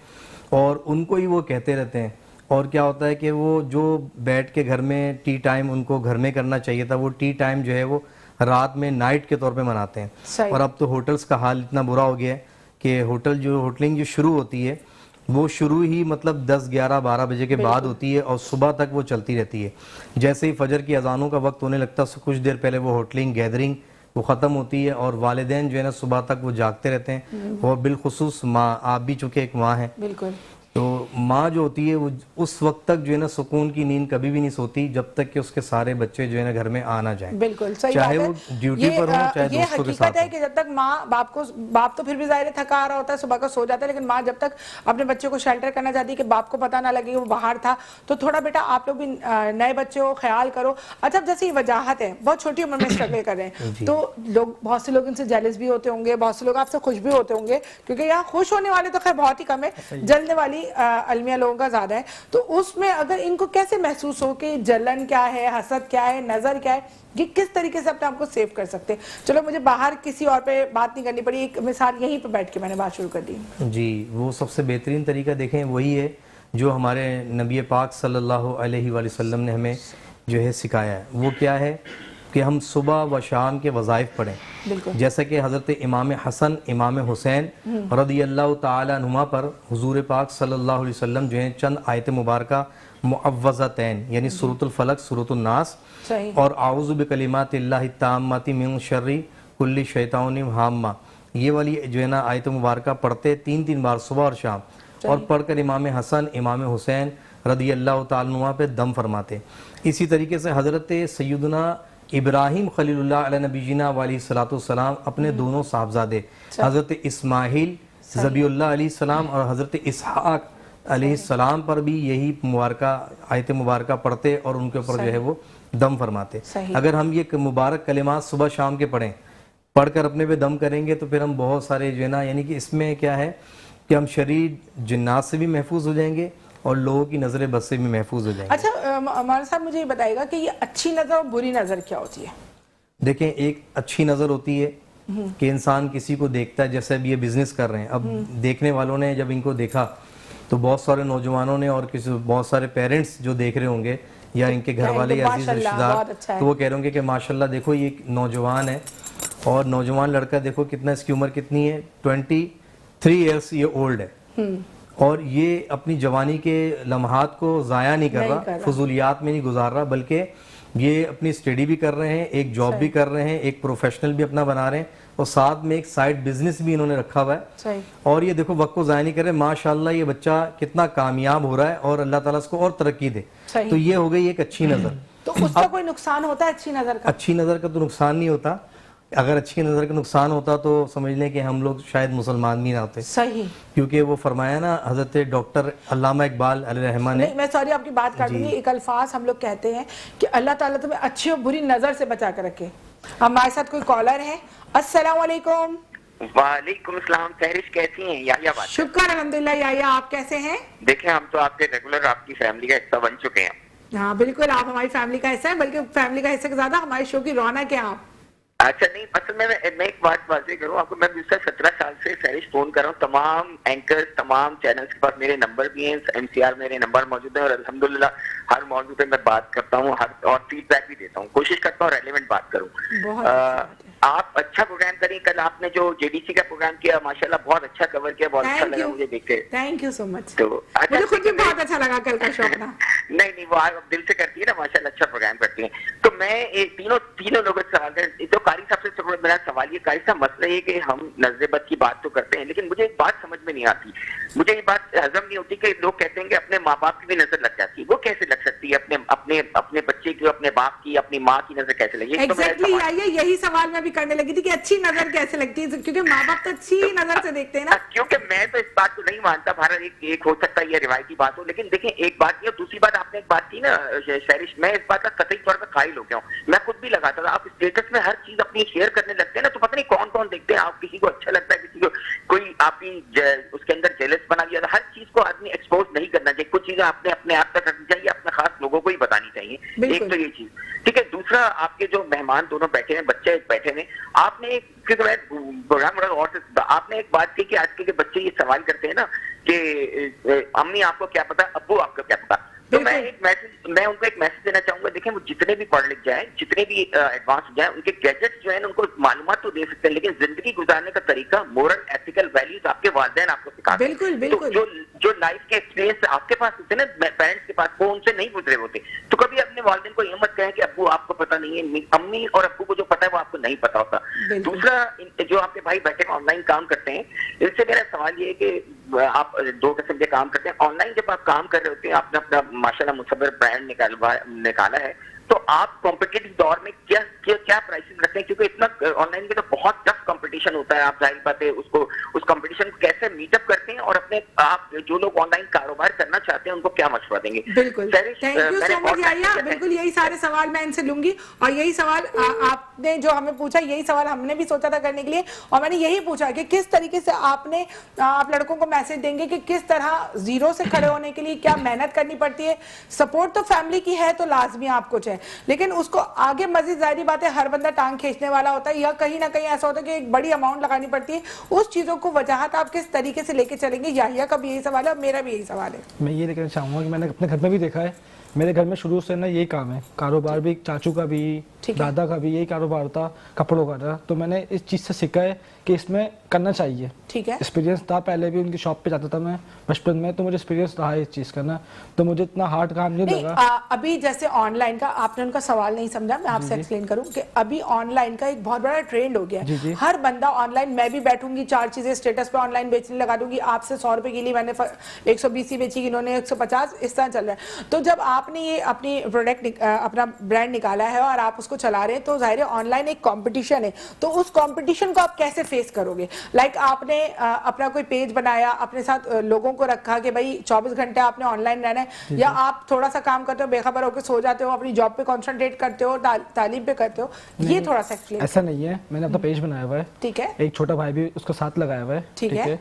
اور ان کو ہی وہ کہتے رہتے ہیں. اور کیا ہوتا ہے کہ وہ جو بیٹھ کے گھر میں ٹی ٹائم ان کو گھر میں کرنا چاہیے تھا, وہ ٹی ٹائم جو ہے وہ رات میں نائٹ کے طور پہ مناتے ہیں. اور اب تو ہوٹلز کا حال اتنا برا ہو گیا ہے کہ ہوٹلنگ جو شروع ہوتی ہے وہ شروع ہی مطلب 10, 11, 12 بجے کے بعد ہوتی ہے اور صبح تک وہ چلتی رہتی ہے. جیسے ہی فجر کی اذانوں کا وقت ہونے لگتا ہے کچھ دیر پہلے وہ ہوٹلنگ گیدرنگ وہ ختم ہوتی ہے اور والدین جو ہے نا صبح تک وہ جاگتے رہتے ہیں. اور بالخصوص ماں, آپ بھی چونکہ ایک ماں ہیں, بالکل, تو ماں جو ہوتی ہے وہ اس وقت تک جو ہے نا سکون کی نیند کبھی بھی نہیں سوتی جب تک کہ اس کے سارے بچے جو ہے نا گھر میں آ نہ جائیں. بالکل صحیح چاہے بات ہے. وہ ڈیوٹی پر ہوں چاہے دوستوں کے ساتھ. یہ حقیقت ہے کہ جب تک ماں باپ تو پھر بھی ظاہر تھکا آ رہا ہوتا ہے, صبح کا سو جاتا ہے, لیکن ماں جب تک اپنے بچے کو شیلٹر کرنا چاہتی ہے کہ باپ کو پتہ نہ لگے وہ باہر تھا, تو تھوڑا بیٹا آپ لوگ بھی نئے بچے ہو خیال کرو. اچھا جیسے یہ وجاہت ہے, بہت چھوٹی عمر میں اسٹرگل کر رہے ہیں تو لوگ, بہت سے لوگ ان سے جیلس بھی ہوتے ہوں گے, بہت سے لوگ آپ سے خوش بھی ہوتے ہوں گے, کیونکہ یہاں خوش ہونے والے تو خیر بہت ہی کم ہے, جلنے والی المیہ لوگوں کا زیادہ ہے. تو اس میں اگر ان کو کیسے محسوس ہو کہ جلن کیا ہے, حسد کیا ہے, نظر کیا ہے, یہ کس طریقے سے اپنے آپ کو سیو کر سکتے ہیں؟ چلو مجھے باہر کسی اور پہ بات نہیں کرنی پڑی, ایک مثال یہیں پہ بیٹھ کے میں نے بات شروع کر دی. جی وہ سب سے بہترین طریقہ دیکھیں وہی ہے جو ہمارے نبی پاک صلی اللہ علیہ وآلہ وسلم نے ہمیں جو ہے سکھایا ہے. وہ کیا ہے کہ ہم صبح و شام کے وظائف پڑھیں. جیسا کہ حضرت امام حسن امام حسین رضی اللہ تعالی عنہما پر حضور پاک صلی اللہ علیہ وسلم جو ہیں چند آیت مبارکہ معوذتین یعنی سورۃ الفلق, سورۃ الناس اور اعوذ بکلمات اللہ التامات من شر کل شیطان ہامہ, یہ والی جو ہے نا آیت مبارکہ پڑھتے 3 بار صبح اور شام, اور پڑھ کر امام حسن امام حسین رضی اللہ تعالیٰ عنہ پہ دم فرماتے. اسی طریقے سے حضرت سیدنا ابراہیم خلیل اللہ علیہ نبی جینا علیہ السلام اپنے دونوں صاحبزادے حضرت اسماعیل ذبیح اللہ علیہ السلام اور حضرت اسحاق علیہ السلام پر بھی یہی مبارکہ آیت مبارکہ پڑھتے اور ان کے اوپر جو ہے وہ دم فرماتے. اگر ہم یہ مبارک کلمات صبح شام کے پڑھ کر اپنے پہ دم کریں گے تو پھر ہم بہت سارے جو ہے نا, یعنی کہ اس میں کیا ہے کہ ہم شریر جنات سے بھی محفوظ ہو جائیں گے اور لوگوں کی نظر بد سے بھی محفوظ ہو جائیں گے. اچھا مولانا صاحب مجھے یہ بتائے گا کہ یہ اچھی نظر اور بری نظر کیا ہوتی ہے؟ دیکھیں ایک اچھی نظر ہوتی ہے کہ انسان کسی کو دیکھتا ہے, جیسے اب یہ بزنس کر رہے ہیں, اب دیکھنے والوں نے جب ان کو دیکھا تو بہت سارے نوجوانوں نے اور بہت سارے پیرنٹس جو دیکھ رہے ہوں گے یا ان کے گھر والے یا عزیز رشتہ دار, تو وہ کہہ رہے ہوں گے کہ ماشاءاللہ دیکھو یہ نوجوان ہے, اور نوجوان لڑکا دیکھو کتنا, اس کی عمر کتنی ہے 23 ایئرس یہ اولڈ ہے, اور یہ اپنی جوانی کے لمحات کو ضائع نہیں کر رہا, فضولیات میں نہیں گزار رہا, بلکہ یہ اپنی اسٹڈی بھی کر رہے ہیں, ایک جاب بھی کر رہے ہیں, ایک پروفیشنل بھی اپنا بنا رہے ہیں, اور ساتھ میں ایک سائیڈ بزنس بھی انہوں نے رکھا ہوا ہے, اور یہ دیکھو وقت کو ضائع نہیں کر رہے. ماشاءاللہ یہ بچہ کتنا کامیاب ہو رہا ہے اور اللہ تعالیٰ اس کو اور ترقی دے. تو یہ ہو گئی ایک اچھی نظر. تو اس کا کوئی نقصان ہوتا ہے اچھی نظر کا؟ اچھی نظر کا تو نقصان نہیں ہوتا. اگر اچھی نظر کا نقصان ہوتا تو سمجھ لیں کہ ہم لوگ شاید مسلمان بھی نہ ہوتے. صحیح. کیونکہ وہ فرمایا نا حضرت ڈاکٹر علامہ اقبال علیہ رحمہ نے, میں سوری آپ کی بات کر دوں گی, ایک الفاظ ہم لوگ کہتے ہیں کہ اللہ تعالیٰ تمہیں اچھی اور بری نظر سے بچا کر رکھے. ہمارے ساتھ کوئی کالر ہے. السلام علیکم. وعلیکم السلام. سہرش کیسی ہیں؟ یا بات. شکر الحمدللہ. یا آپ کیسے ہیں؟ دیکھیں ہم تو آپ کے ریگولر آپ کی فیملی کا حصہ بن چکے ہیں. ہاں بالکل, آپ ہماری فیملی کا حصہ ہیں, بلکہ فیملی کا حصہ کے زیادہ ہمارے شو کی رونق ہے آپ. اچھا نہیں, اصل میں ایک بات واضح کروں آپ کو, میں گزشتہ 17 سال سے سہرش فون کر رہا ہوں. تمام اینکر تمام چینلز کے پاس میرے نمبر بھی ہیں, ایم سی آر میرے نمبر موجود ہیں, اور الحمدللہ ہر موضوع پہ میں بات کرتا ہوں اور فیڈ بیک بھی دیتا ہوں, کوشش کرتا ہوں ریلیونٹ بات کروں. آپ اچھا پروگرام کریں. کل آپ نے جو JDC کا پروگرام کیا ماشاءاللہ بہت اچھا کور کیا, بہت اچھا لگا مجھے دیکھ کے. تھینک یو سو مچ. تو مجھے خود بھی بہت اچھا لگا کل کا شو اپنا. نہیں وہ آپ دل سے کرتی ہے نا ماشاءاللہ, اچھا پروگرام کرتی ہیں. تو میں تینوں لوگوں سے سوال کریں. تو قاری صاحب سے میرا سوال یہ, قاری صاحب مسئلہ یہ کہ ہم نظر بد کی بات تو کرتے ہیں, لیکن مجھے ایک بات سمجھ میں نہیں آتی, مجھے یہ بات ہضم نہیں ہوتی کہ لوگ کہتے ہیں کہ اپنے ماں باپ کی بھی نظر لگ جاتی ہے. وہ کیسے لگ سکتی ہے اپنے بچے کی, اپنے باپ کی, اپنی ماں کی نظر کیسے لگی؟ ایگزیکٹلی یہی سوال میں بھی کرنے لگی تھی کہ اچھی نظر کیسے لگتی ہے, کیونکہ ماں باپ تو اچھی نظر سے دیکھتے ہیں نا. کیونکہ میں تو اس بات کو نہیں مانتا, بھارت ایک ہو سکتا ہے یہ روایتی بات ہو, لیکن دیکھیں ایک بات یہ, دوسری بات آپ نے ایک بات کی نا سیرش, میں اس بات کا قطعی طور پر قائل ہو گیا ہوں. میں خود بھی لگاتا تھا, آپ اسٹیٹس میں ہر چیز اپنی شیئر کرنے لگتے ہیں نا, تو پتہ نہیں کون کون دیکھتے ہیں. آپ کسی کو اچھا لگتا ہے, کسی کو کوئی آپ کی اس کے اندر جیلس بنا دیا. ہر چیز کو آدمی ایکسپوز نہیں کرنا چاہیے, کچھ چیزیں آپ نے اپنے آپ تک رکھنی چاہیے, اپنے خاص لوگوں کو ہی بتانی چاہیے. ایک تو یہ چیز ٹھیک ہے. دوسرا آپ کے جو مہمان دونوں بیٹھے ہیں, بچے بیٹھے ہیں, آپ نے پروگرام اور سے آپ نے ایک بات کی کہ آج کے بچے یہ سوال کرتے ہیں نا کہ امی آپ کو کیا پتا, ابو آپ کو کیا پتا. تو میں ان کو ایک میسج دینا چاہوں گا, دیکھیں وہ جتنے بھی پڑھ لکھ جائیں, جتنے بھی ایڈوانس ہو جائیں, ان کے گیجٹس جو ہیں ان کو معلومات تو دے سکتے ہیں, لیکن زندگی گزارنے کا طریقہ, مورل ایتھیکل ویلیوز آپ کے والدین آپ کو سکھاتے ہیں. بالکل جو لائف کے ایکسپیرینس آپ کے پاس ہوتے ہیں نا پیرنٹس کے پاس, وہ ان سے نہیں گزرے ہوتے. تو کبھی اپنے والدین کو یہ مت کہیں کہ ابو آپ کو پتا نہیں ہے, امی اور ابو کو جو پتا ہے وہ آپ کو نہیں پتا ہوتا. دوسرا جو آپ کے بھائی بیٹھے آن لائن کام کرتے ہیں, ان سے میرا سوال یہ ہے کہ آپ دو قسم کے کام کرتے ہیں. آن لائن جب آپ کام کر رہے ہوتے ہیں, آپ نے اپنا ماشاءاللہ مصور برانڈ نکالا ہے, تو آپ کمپٹیٹو دور میں کیا پرائسز رکھتے ہیں, کیونکہ اتنا آن لائن کے تو بہت ٹف کمپٹیشن ہوتا ہے. آپ ظاہر بات ہے اس کمپٹیشن کو کیسے میٹ اپ کرتے ہیں, اور اپنے آپ جو لوگ آن لائن کاروبار کرنا چاہتے ہیں ان کو کیا مشورہ دیں گے؟ بالکل, تھینک یو سو مچ یایا. بالکل یہی سارے سوال میں ان سے لوں گی, اور یہی سوال آپ نے جو ہمیں پوچھا, یہی سوال ہم نے بھی سوچا تھا کرنے کے لیے, اور میں نے یہی پوچھا کہ کس طریقے سے آپ لڑکوں کو میسج دیں گے کہ کس طرح زیرو سے کھڑے ہونے کے لیے کیا محنت کرنی پڑتی ہے. سپورٹ تو فیملی کی ہے تو لازمی آپ کو چاہے, لیکن اس کو آگے مزید ظاہری بات ہے ہر بندہ ٹانگ کھینچنے والا ہوتا ہے, یا کہیں نہ کہیں ایسا ہوتا ہے کہ ایک بڑی اماؤنٹ لگانی پڑتی ہے. اس چیزوں کو وجاہت آپ کس طریقے سے لے کے چلیں گے؟ یاہیا کا بھی یہی سوال ہے اور میرا بھی یہی سوال ہے. میں یہ کہنا چاہوں گا کہ میں نے اپنے گھر میں بھی دیکھا ہے, میرے گھر میں شروع سے نا یہی کام ہے, کاروبار بھی چاچو کا بھی, دادا کا بھی یہی کاروبار تھا, کپڑوں کا تھا. تو میں نے اس چیز سے سیکھا ہے کہ اس میں کرنا چاہیے. ٹھیک ہے, ایکسپیرینس تھا, پہلے بھی ان کی شاپ پہ جاتا تھا میں بچپن میں, تو مجھے ایکسپیرینس رہا ہے اس چیز کا نا, تو مجھے اتنا ہارڈ کام نہیں لگا. ابھی جیسے آن لائن کا آپ نے ان کا سوال نہیں سمجھا, میں آپ سے ایکسپلین کروں کہ ابھی آن لائن کا ایک بہت بڑا ٹرینڈ ہو گیا ہے. ہر بندہ آن لائن, میں بھی بیٹھوں گی 4 چیزیں اسٹیٹس پہ آن لائن بیچنے لگا دوں گی, آپ سے 100 روپے کے لیے میں نے 120 ہی بیچی, انہوں نے 150, اس طرح چل رہا ہے. تو جب آپ نے یہ اپنی پروڈکٹ اپنا برانڈ نکالا ہے اور آپ اس کو چلا رہے ہیں, تو ظاہر ہے آن لائن ایک کمپٹیشن ہے, تو اس کمپٹیشن کو آپ کیسے فیس کرو گے؟ لائک آپ نے اپنا کوئی پیج بنایا, اپنے ساتھ لوگوں کو رکھا کہ بھائی 24 گھنٹے آپ نے آن لائن رہنا ہے, یا آپ تھوڑا سا کام کرتے ہو, بے خبر ہو کے سو جاتے ہو, اپنی جاب پہ کانسنٹریٹ کرتے ہو, تعلیم پہ کرتے ہو, یہ تھوڑا سا ایکسپلین. ایسا نہیں ہے, میں نے اپنا پیج بنایا ہوا ہے, ٹھیک ہے, ایک چھوٹا بھائی بھی اس کو ساتھ لگایا ہوا ہے, ٹھیک ہے,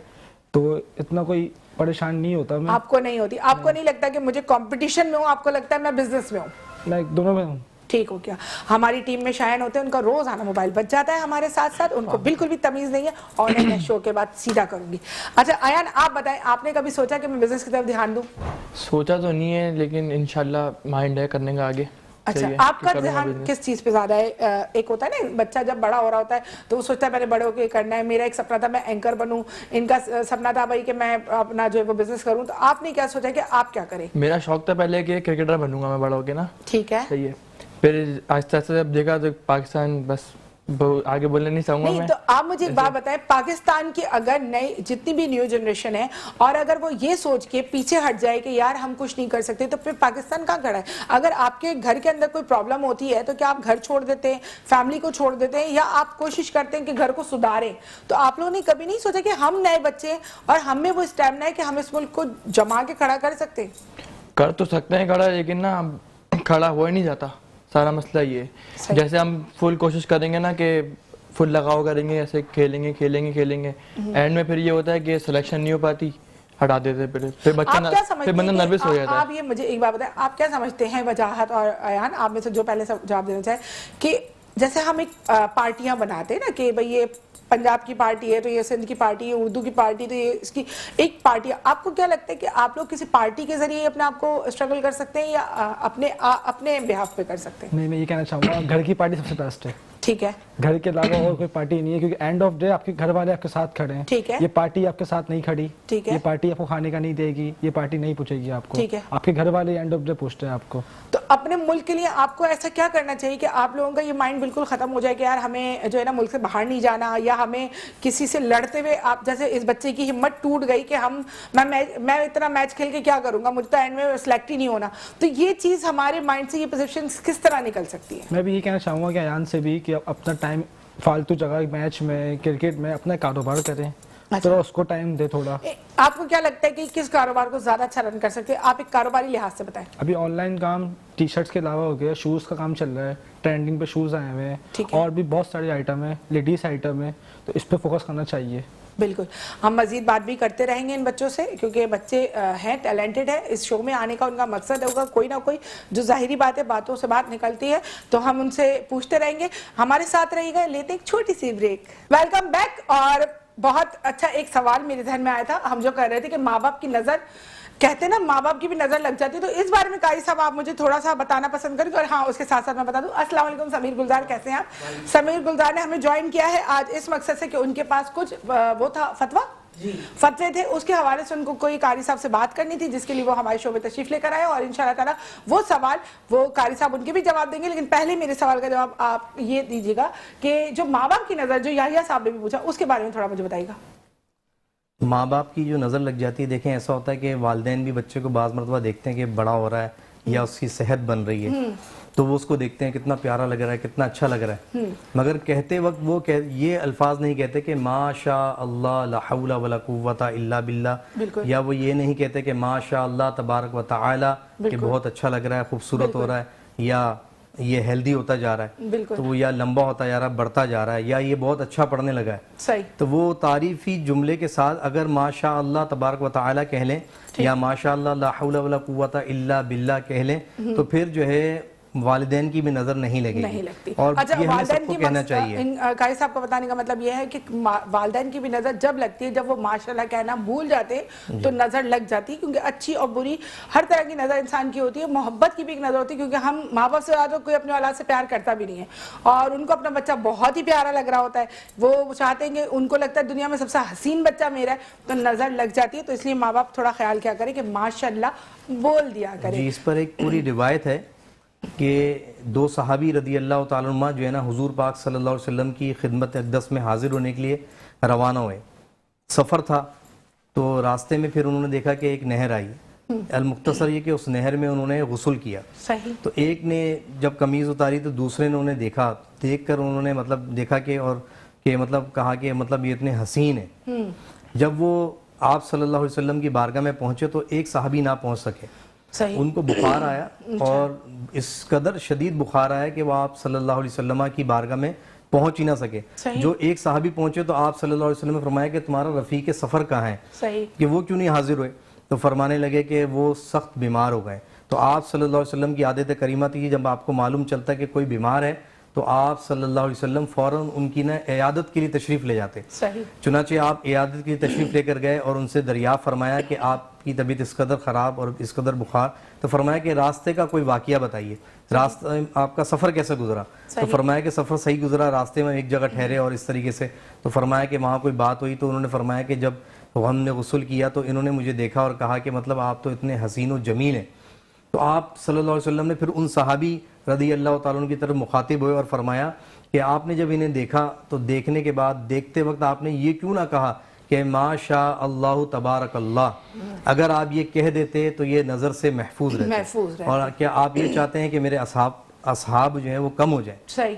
تو اتنا کوئی پریشان نہیں ہوتا. میں آپ کو نہیں ہوتی, آپ کو نہیں لگتا کہ مجھے کمپٹیشن میں ہوں, آپ کو لگتا ہے میں بزنس میں ہوں؟ میں دونوں میں ہوں. ٹھیک ہو گیا. ہماری ٹیم میں شائن ہوتے ہیں, ان کا روز آنا موبائل بچ جاتا ہے ہمارے ساتھ ساتھ, ان کو بالکل بھی تمیز نہیں ہے, اور میں شو کے بعد سیدھا کروں گی. اچھا ایان, آپ بتائیں, آپ نے کبھی سوچا کہ میں بزنس کی طرف دھیان دوں؟ سوچا تو نہیں ہے, لیکن انشاءاللہ مائنڈ ہے کرنے کا آگے. اچھا, آپ کا دھیان کس چیز پہ زیادہ ہے؟ ایک ہوتا ہے نا بچہ جب بڑا ہو رہا ہوتا ہے تو وہ سوچتا ہے میں نے بڑے ہو کے کرنا ہے. میرا ایک سپنا تھا میں اینکر بنوں, ان کا سپنا تھا بھائی کہ میں اپنا جو ہے وہ بزنس کروں. تو آپ نے کیا سوچا کہ آپ کیا کریں؟ میرا شوق تھا پہلے کہ کرکٹر بنوں گا میں بڑا ہو کے نا. ٹھیک ہے, صحیح ہے. پھر آہستہ آہستہ جب دیکھا تو پاکستان, بس آگے بولنے نہیں چاہوں گا میں. تو آپ مجھے ایک بات بتائیں, پاکستان کی اگر نئی جتنی بھی نیو جنریشن ہے, اور اگر وہ یہ سوچ کے پیچھے ہٹ جائے کہ یار ہم کچھ نہیں کر سکتے, تو پھر پاکستان کہاں کھڑا ہے؟ اگر آپ کے گھر کے اندر کوئی پرابلم ہوتی ہے تو کیا آپ گھر چھوڑ دیتے ہیں, فیملی کو چھوڑ دیتے ہیں, یا آپ کوشش کرتے ہیں کہ گھر کو سدھاریں؟ تو آپ لوگوں نے کبھی نہیں سوچا کہ ہم نئے بچے ہیں اور ہم میں وہ اسٹیمنا ہے کہ ہم اس ملک کو جما کے کھڑا کر سکتے ہیں؟ کر تو سکتے ہیں کھڑا, لیکن نا کھڑا ہو ہی نہیں جاتا. سارا مسئلہ یہ ہے, جیسے ہم فل کوشش کریں گے نا کہ فل لگاؤ کریں گے, ایسے کھیلیں گے, اینڈ میں پھر یہ ہوتا ہے کہ سلیکشن نہیں ہو پاتی, ہٹا دیتے, پھر بندہ نروس ہو جاتا ہے. آپ یہ مجھے ایک بات بتائیں, آپ کیا سمجھتے ہیں وجاہت, اور ایان آپ میں سے جو پہلے جواب دینا چاہے, کہ جیسے ہم ایک پارٹیاں بناتے ہیں نا کہ بھئی یہ پنجاب کی پارٹی ہے تو یہ سندھ کی پارٹی ہے, اردو کی پارٹی تو یہ اس کی ایک پارٹی ہے, آپ کو کیا لگتا ہے کہ آپ لوگ کسی پارٹی کے ذریعے اپنے آپ کو اسٹرگل کر سکتے ہیں یا اپنے بہاف پہ کر سکتے ہیں؟ نہیں, میں یہ کہنا چاہوں گا گھر کی پارٹی سب سے بیسٹ ہے. ठीक है, घर के अलावा और कोई पार्टी नहीं है, क्योंकि एंड ऑफ डे आपके घर वाले आपके साथ खड़े हैं। ठीक है। ये पार्टी आपके साथ नहीं खड़ी, ठीक है। ये पार्टी आपको खाने का नहीं देगी, ये पार्टी नहीं पूछेगी आपको, ठीक है। आपके घर वाले एंड ऑफ डे पूछते हैं आपको। तो अपने मुल्क के लिए आपको ऐसा क्या करना चाहिए कि आप लोगों का ये माइंड बिल्कुल खत्म हो जाए कि यार हमें जो है ना मुल्क से बाहर नहीं जाना, या हमें किसी से लड़ते हुए, आप जैसे इस बच्चे की हिम्मत टूट गई कि मैं इतना मैच खेल के क्या करूंगा, मुझे तो एंड में सिलेक्ट ही नहीं होना। तो ये चीज हमारे माइंड से, ये पोजीशन किस तरह निकल सकती है? मैं भी ये कहना चाहूँगा कि अयान से भी कि अपना टाइम फालतू जगह मैच में, क्रिकेट में अपना कारोबार करें, अच्छा। तो उसको टाइम दे थोड़ा। आपको क्या लगता है कि किस कारोबार को ज्यादा अच्छा रन कर सकते हैं? आप एक कारोबारी लिहाज से बताएं। अभी ऑनलाइन काम टी शर्ट्स के अलावा हो गया, शूज़ का काम चल रहा है, ट्रेंडिंग पे शूज़ आए हुए हैं, ठीक है। और भी बहुत सारे आइटम है, लेडीज आइटम है, तो इस पे फोकस करना चाहिए। बिल्कुल, हम मजीद बात भी करते रहेंगे इन बच्चों से, क्योंकि बच्चे हैं, टैलेंटेड है। इस शो में आने का उनका मकसद होगा कोई ना कोई, जो जाहिरी बात है बातों से बात निकलती है, तो हम उनसे पूछते रहेंगे। हमारे साथ रहिएगा, लेते एक छोटी सी ब्रेक। Welcome back. और बहुत अच्छा एक सवाल मेरे ध्यान में आया था, हम जो कह रहे थे कि माँ बाप की नज़र, कहते हैं ना माँ बाप की भी नजर लग जाती है, तो इस बारे में कारी साहब आप मुझे थोड़ा सा बताना पसंद करेंगे। और हाँ, उसके साथ साथ मैं बता दूं, अस्सलाम वालेकुम समीर गुलजार, कैसे हैं आप? समीर गुलजार ने हमें ज्वाइन किया है आज इस मकसद से कि उनके पास कुछ वो था फतवा, फतवे थे, उसके हवाले से उनको कोई कारी साहब से बात करनी थी, जिसके लिए वो हमारे शो में तशरीफ लेकर आए, और इंशाल्लाह ताला वो सवाल वो कारी साहब उनके भी जवाब देंगे। लेकिन पहले मेरे सवाल का जवाब आप ये दीजिएगा कि जो माँ बाप की नजर, जो याहिया साहब ने भी पूछा, उसके बारे में थोड़ा मुझे बताइएगा। माँ बाप की जो नज़र लग जाती है, देखें ऐसा होता है कि वालिदैन भी बच्चे को बाज़ मरतबा देखते हैं कि बड़ा हो रहा है या उसकी सेहत बन रही है, तो वो उसको देखते हैं कितना प्यारा लग रहा है, कितना अच्छा लग रहा है, मगर कहते वक्त वो ये अल्फाज नहीं कहते कि माशा अल्लाह ला हौला वला कुव्वता इल्ला बिल्लाह, या वो ये नहीं कहते कि माशा अल्लाह तबारक व तआला कि बहुत अच्छा लग रहा है, खूबसूरत हो रहा है, या ये हेल्दी होता जा रहा है, तो वो या लंबा होता जा रहा है, बढ़ता जा रहा है, या ये बहुत अच्छा पढ़ने लगा है। सही। तो वो तारीफी जुमले के साथ अगर माशा अल्लाह तबारक व तआला कह लें, या माशा अल्लाह ला हौला वला कुव्वता इल्ला बिल्लाह कह लें, तो फिर जो है वालिदैन की भी नजर नहीं लगेगी। और अच्छा, ये हमें सबको कहना चाहिए। कारी साहब का बताने का मतलब यह है कि वालिदैन की भी नजर जब लगती है, जब वो माशाल्लाह कहना भूल जाते हैं तो नजर लग जाती है, क्योंकि अच्छी और बुरी हर तरह की नजर इंसान की होती है। मोहब्बत की भी एक नजर होती है, क्योंकि हम माँ बाप से ज्यादा कोई अपने औलाद से प्यार करता भी नहीं है, और उनको अपना बच्चा बहुत ही प्यारा लग रहा होता है, वो चाहते हैं कि उनको लगता है दुनिया में सबसे हसीन बच्चा मेरा है, तो नजर लग जाती है। तो इसलिए माँ बाप थोड़ा ख्याल क्या करें कि माशाल्लाह बोल दिया करें। जी, इस पर एक पूरी रिवायत है कि दो सहाबी रदी अल्लाह तआला अन्हुमा जो है ना हुजूर पाक सल्लल्लाहु अलैहि वसल्लम की खिदमत अक़दस में हाजिर होने के लिए रवाना हुए। सफ़र था, तो रास्ते में फिर उन्होंने देखा कि एक नहर आई। अल-मुख्तसर ये कि उस नहर में उन्होंने गुस्ल किया। सही। तो एक ने जब कमीज़ उतारी तो दूसरे ने उन्हें देखा, देख कर उन्होंने मतलब देखा कि और कि मतलब कहा कि मतलब ये इतने हसीन है। जब वो आप सल्लल्लाहु अलैहि वसल्लम की बारगाह में पहुंचे तो एक सहाबी ना पहुंच सके, सही। उनको बुखार आया, और इस कदर शदीद बुखार आया कि वो आप सल्लल्लाहु अलैहि वसल्लम की बारगाह में पहुंच ही ना सके। जो एक सहाबी पहुंचे तो आप सल्लल्लाहु अलैहि वसल्लम ने फरमाया कि तुम्हारा रफ़ीक सफ़र कहाँ है, सही। कि वो क्यों नहीं हाजिर हुए? तो फरमाने लगे कि वो सख्त बीमार हो गए। तो आप सल्लल्लाहु अलैहि वसल्लम की आदत करीमा थी, जब आपको मालूम चलता है कि कोई बीमार है तो आप सल्लल्लाहु अलैहि वसल्लम फ़ौरन उनकी ना इयादत के लिए तशरीफ़ ले जाते। सही। चुनाचे आप इयादत के लिए तशरीफ़ लेकर गए और उनसे दरियाफ़त फरमाया कि आपकी तबीयत इस कदर ख़राब और इस कदर बुखार, तो फरमाया कि रास्ते का कोई वाक़या बताइए, रास्ते आपका सफ़र कैसे गुजरा? तो फरमाया कि सफ़र सही गुजरा, रास्ते में एक जगह ठहरे और इस तरीके से। तो फरमाया कि वहाँ कोई बात हुई, तो उन्होंने फरमाया कि जब हमने गुस्ल किया तो इन्होंने मुझे देखा और कहा कि मतलब आप तो इतने हसीन व जमील हैं। तो आप सल्लल्लाहु अलैहि वसल्लम ने फिर उन सहाबी रदी अल्लाह तआला अन्हु की तरफ मुखातिब हुए और फरमाया कि आपने जब इन्हें देखा तो देखने के बाद देखते वक्त आपने ये क्यों ना कहा कि माशा अल्लाह तबारक अल्लाह? अगर आप ये कह देते तो ये नज़र से महफूज रहते। और क्या आप ये चाहते हैं कि मेरे असहाब जो है वो कम हो जाए? सही।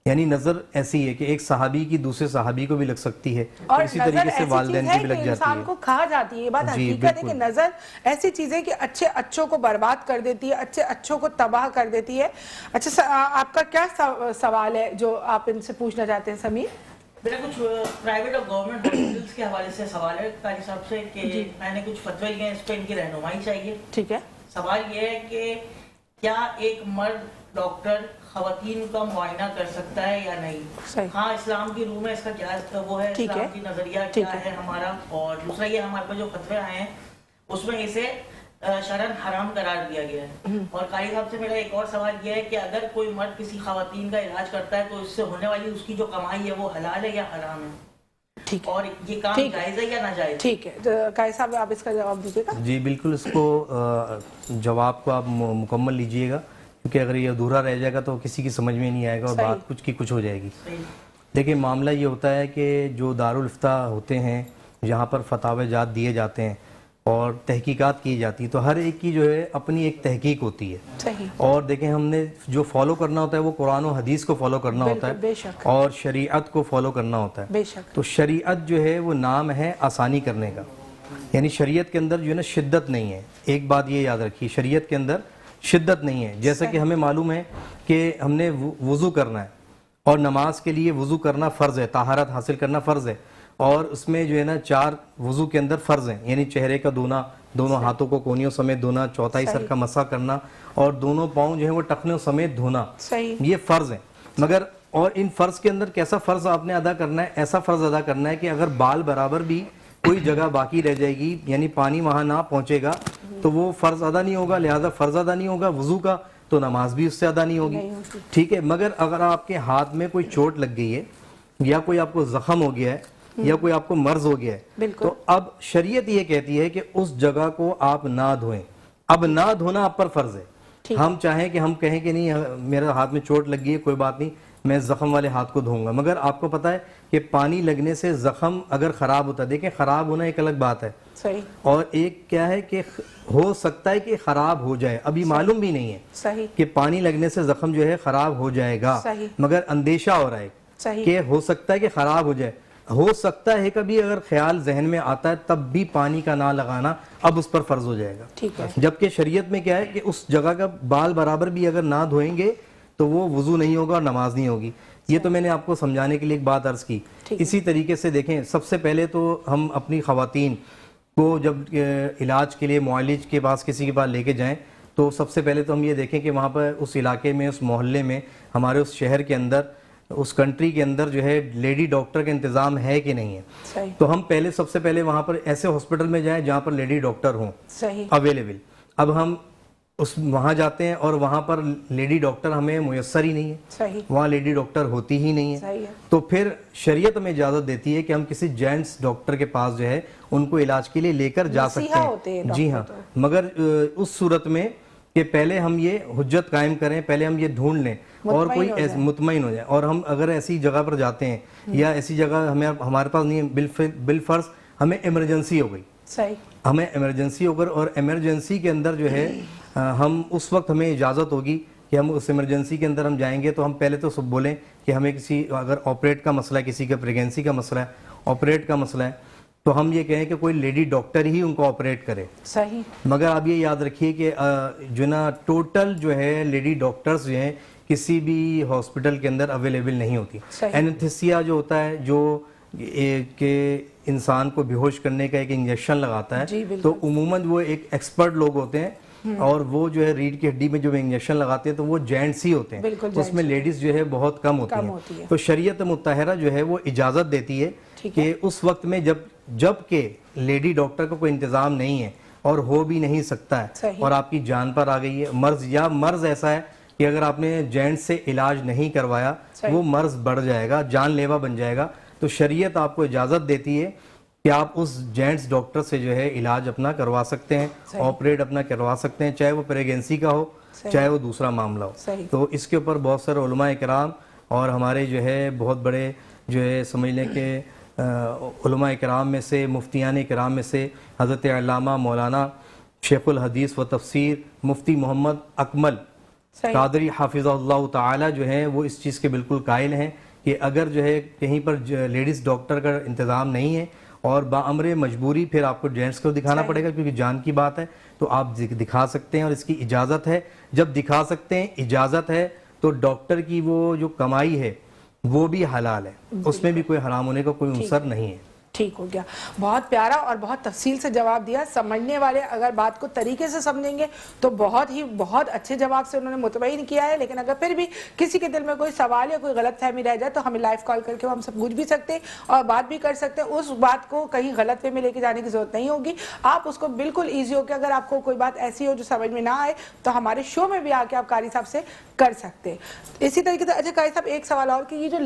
यानी नजर ऐसी है कि एक सहाबी की दूसरे सहाबी को भी लग सकती है, और तो इसी तरीके से वालिदैन की भी लग जाती है। इंसान को खा जाती है, ये बात हकीकत है कि नजर ऐसी चीज है कि अच्छे अच्छों को बर्बाद कर देती है, अच्छे अच्छों को तबाह कर देती है। अच्छा, आपका क्या सवाल है जो आप इनसे पूछना चाहते हैं समीर? मेरा कुछ प्राइवेट और गवर्नमेंट हॉस्पिटल्स के हवाले से सवाल है कारी साहब से कि मैंने कुछ फतवे लिए हैं, इस पर इनकी रहनुमाई चाहिए। ठीक है। सवाल ये है कि क्या एक मर्द डॉक्टर खवातीन का मुआयना कर सकता है या नहीं? हाँ, इस्लाम की रूह में इसका क्या वो है, इस्लाम की नजरिया क्या है हमारा। और दूसरा ये हमारे पास जो फतवे आए हैं उसमें इसे शरण हराम करार दिया गया है। और कारी साहब से मेरा एक और सवाल यह है कि अगर कोई मर्द किसी खवातीन का इलाज करता है तो इससे होने वाली उसकी जो कमाई है वो हलाल है या हराम है? ठीक है, और ये काम ठीक है। जायज है या नाजायज? ठीक है, तो कारी साहब आप इसका जवाब दीजिएगा। जी बिल्कुल, इसको जवाब को आप मुकम्मल लीजिएगा, क्योंकि अगर ये अधूरा रह जाएगा तो किसी की समझ में नहीं आएगा और सही। बात कुछ की कुछ हो जाएगी। सही। देखिए मामला ये होता है कि जो दारुल इफ्ता होते हैं, जहाँ पर फतावे जात दिए जाते हैं और तहकीकात की जाती है, तो हर एक की जो है अपनी एक तहकीक होती है। सही। और देखें, हमने जो फॉलो करना होता है वो कुरान और हदीस को फॉलो करना होता बिल्कुल, है बेशक। और शरीयत को फॉलो करना होता है। बेशक। तो शरीयत जो है वो नाम है आसानी करने का, यानी शरीयत के अंदर जो है ना शिद्दत नहीं है। एक बात ये याद रखिए, शरीयत के अंदर शिद्दत नहीं है। जैसा कि हमें मालूम है कि हमने वुज़ू करना है और नमाज के लिए वुज़ू करना फ़र्ज़ है, ताहारत हासिल करना फ़र्ज़ है, और उसमें जो है ना 4 वुज़ू के अंदर फ़र्ज़ हैं, यानी चेहरे का धोना, दोनों हाथों को कोनियों समेत धोना, चौथाई सर का मसा करना और दोनों पाँव जो है वो टखनों समेत धोना, सही। ये फ़र्ज़ हैं। मगर और इन फ़र्ज़ के अंदर कैसा फ़र्ज़ आपने अदा करना है? ऐसा फ़र्ज़ अदा करना है कि अगर बाल बराबर भी कोई जगह बाकी रह जाएगी, यानी पानी वहाँ ना पहुँचेगा, तो वो फ़र्ज़ अदा नहीं होगा, लिहाजा फ़र्ज़ अदा नहीं होगा वुज़ू का, तो नमाज भी उससे अदा नहीं होगी। ठीक है। मगर अगर आपके हाथ में कोई चोट लग गई है या कोई आपको जख्म हो गया है या कोई आपको मर्ज हो गया है, तो अब शरीयत ये कहती है कि उस जगह को आप ना धोएं। अब ना धोना आप पर फर्ज है। हम चाहें कि हम कहें कि नहीं मेरे हाथ में चोट लग गई है, कोई बात नहीं, मैं जख्म वाले हाथ को धोऊंगा, मगर आपको पता है कि पानी लगने से जख्म अगर खराब होता है, देखें खराब होना एक अलग बात है, सही। और एक क्या है कि हो सकता है कि खराब हो जाए, अभी मालूम भी नहीं है सही। कि पानी लगने से जख्म जो है खराब हो जाएगा, सही। मगर अंदेशा हो रहा है सही। कि हो सकता है कि खराब हो जाए। हो सकता है कभी अगर ख्याल जहन में आता है तब भी पानी का ना लगाना अब उस पर फर्ज हो जाएगा। ठीक है। जबकि शरीयत में क्या है कि उस जगह का बाल बराबर भी अगर ना धोएंगे तो वो वुजू नहीं होगा और नमाज नहीं होगी। ये तो मैंने आपको समझाने के लिए एक बात अर्ज की। इसी तरीके से देखें, सबसे पहले तो हम अपनी खवातीन को जब इलाज के लिए मुआलिज के पास किसी के पास लेके जाएं, तो सबसे पहले तो हम ये देखें कि वहाँ पर उस इलाके में, उस मोहल्ले में, हमारे उस शहर के अंदर, उस कंट्री के अंदर जो है लेडी डॉक्टर का इंतज़ाम है कि नहीं है। सही। तो हम पहले सबसे पहले वहाँ पर ऐसे हॉस्पिटल में जाएं जहाँ पर लेडी डॉक्टर हों सही। अवेलेबल। अब हम उस वहाँ जाते हैं और वहाँ पर लेडी डॉक्टर हमें मुयस्सर ही नहीं है, सही। वहाँ लेडी डॉक्टर होती ही नहीं सही है, है। तो फिर शरीयत में इजाज़त देती है कि हम किसी जेंट्स डॉक्टर के पास जो है उनको इलाज के लिए लेकर जा सकते होते हैं हैं। जी हाँ, मगर उस सूरत में कि पहले हम ये हुज्जत कायम करें, पहले हम ये ढूंढ लें और कोई मुतमईन हो जाए। और हम अगर ऐसी जगह पर जाते हैं या ऐसी जगह हमारे पास नहीं है, बिलफर्ज हमें इमरजेंसी हो गई, सही, हमें इमरजेंसी होकर, और इमरजेंसी के अंदर जो है हम उस वक्त हमें इजाज़त होगी कि हम उस इमरजेंसी के अंदर हम जाएंगे तो हम पहले तो सब बोलें कि हमें किसी, अगर ऑपरेट का मसला है, किसी का प्रेगनेंसी का मसला है, ऑपरेट का मसला है, तो हम ये कहें कि कोई लेडी डॉक्टर ही उनको ऑपरेट करे। सही। मगर आप ये याद रखिए कि जो ना टोटल जो है लेडी डॉक्टर्स जो हैं किसी भी हॉस्पिटल के अंदर अवेलेबल नहीं होती। एनेस्थीसिया जो होता है, जो कि इंसान को बेहोश करने का एक इंजेक्शन लगाता है, तो उमूमन वो एक एक्सपर्ट लोग होते हैं और वो जो है रीढ़ की हड्डी में जो इंजेक्शन लगाते हैं तो वो जेंट्स ही होते हैं, उसमें लेडीज जो है बहुत कम होती हैं। तो शरीयत मुत्तहरा जो है वो इजाज़त देती है कि उस वक्त में जब के लेडी डॉक्टर का कोई इंतज़ाम नहीं है और हो भी नहीं सकता है और आपकी जान पर आ गई है मर्ज, या मर्ज ऐसा है कि अगर आपने जेंट्स से इलाज नहीं करवाया वो मर्ज बढ़ जाएगा, जानलेवा बन जाएगा, तो शरीयत आपको इजाज़त देती है कि आप उस जेंट्स डॉक्टर से जो है इलाज अपना करवा सकते हैं, ऑपरेट अपना करवा सकते हैं, चाहे वो प्रेगनेंसी का हो चाहे वो दूसरा मामला हो। तो इसके ऊपर बहुत सारे उलमा इकराम और हमारे जो है बहुत बड़े जो है समझ लें कि उलमा इकराम में से, मुफ्तियान इकराम में से हज़रत अल्लामा मौलाना शेखुल हदीस व तफसीर मुफ्ती मोहम्मद अकमल कादरी हाफिज़हुल्लाह ताला जो है वो इस चीज़ के बिल्कुल कायल हैं कि अगर जो है कहीं पर लेडीज़ डॉक्टर का इंतज़ाम नहीं है और बाअमरे मजबूरी फिर आपको जेंट्स को दिखाना पड़ेगा क्योंकि जान की बात है, तो आप दिखा सकते हैं और इसकी इजाज़त है। जब दिखा सकते हैं, इजाज़त है, तो डॉक्टर की वो जो कमाई है वो भी हलाल है, उसमें भी कोई हराम होने का कोई उनसर नहीं है। ठीक हो गया। बहुत प्यारा और बहुत तफसील से जवाब दिया। समझने वाले अगर बात को तरीके से समझेंगे तो बहुत अच्छे जवाब से उन्होंने मुतमईन किया है। लेकिन अगर फिर भी किसी के दिल में कोई सवाल या कोई गलत फहमी रह जाए तो हमें लाइव कॉल करके वो हमसे पूछ भी सकते हैं और बात भी कर सकते हैं। उस बात को कहीं गलत वे में लेके जाने की जरूरत नहीं होगी। आप उसको बिल्कुल ईजी होकर, अगर आपको कोई बात ऐसी हो जो समझ में ना आए तो हमारे शो में भी आके आप कारी साहब से कर सकते हैं। इसी तरीके से अच्छा कारी साहब, एक सवाल और कि ये जो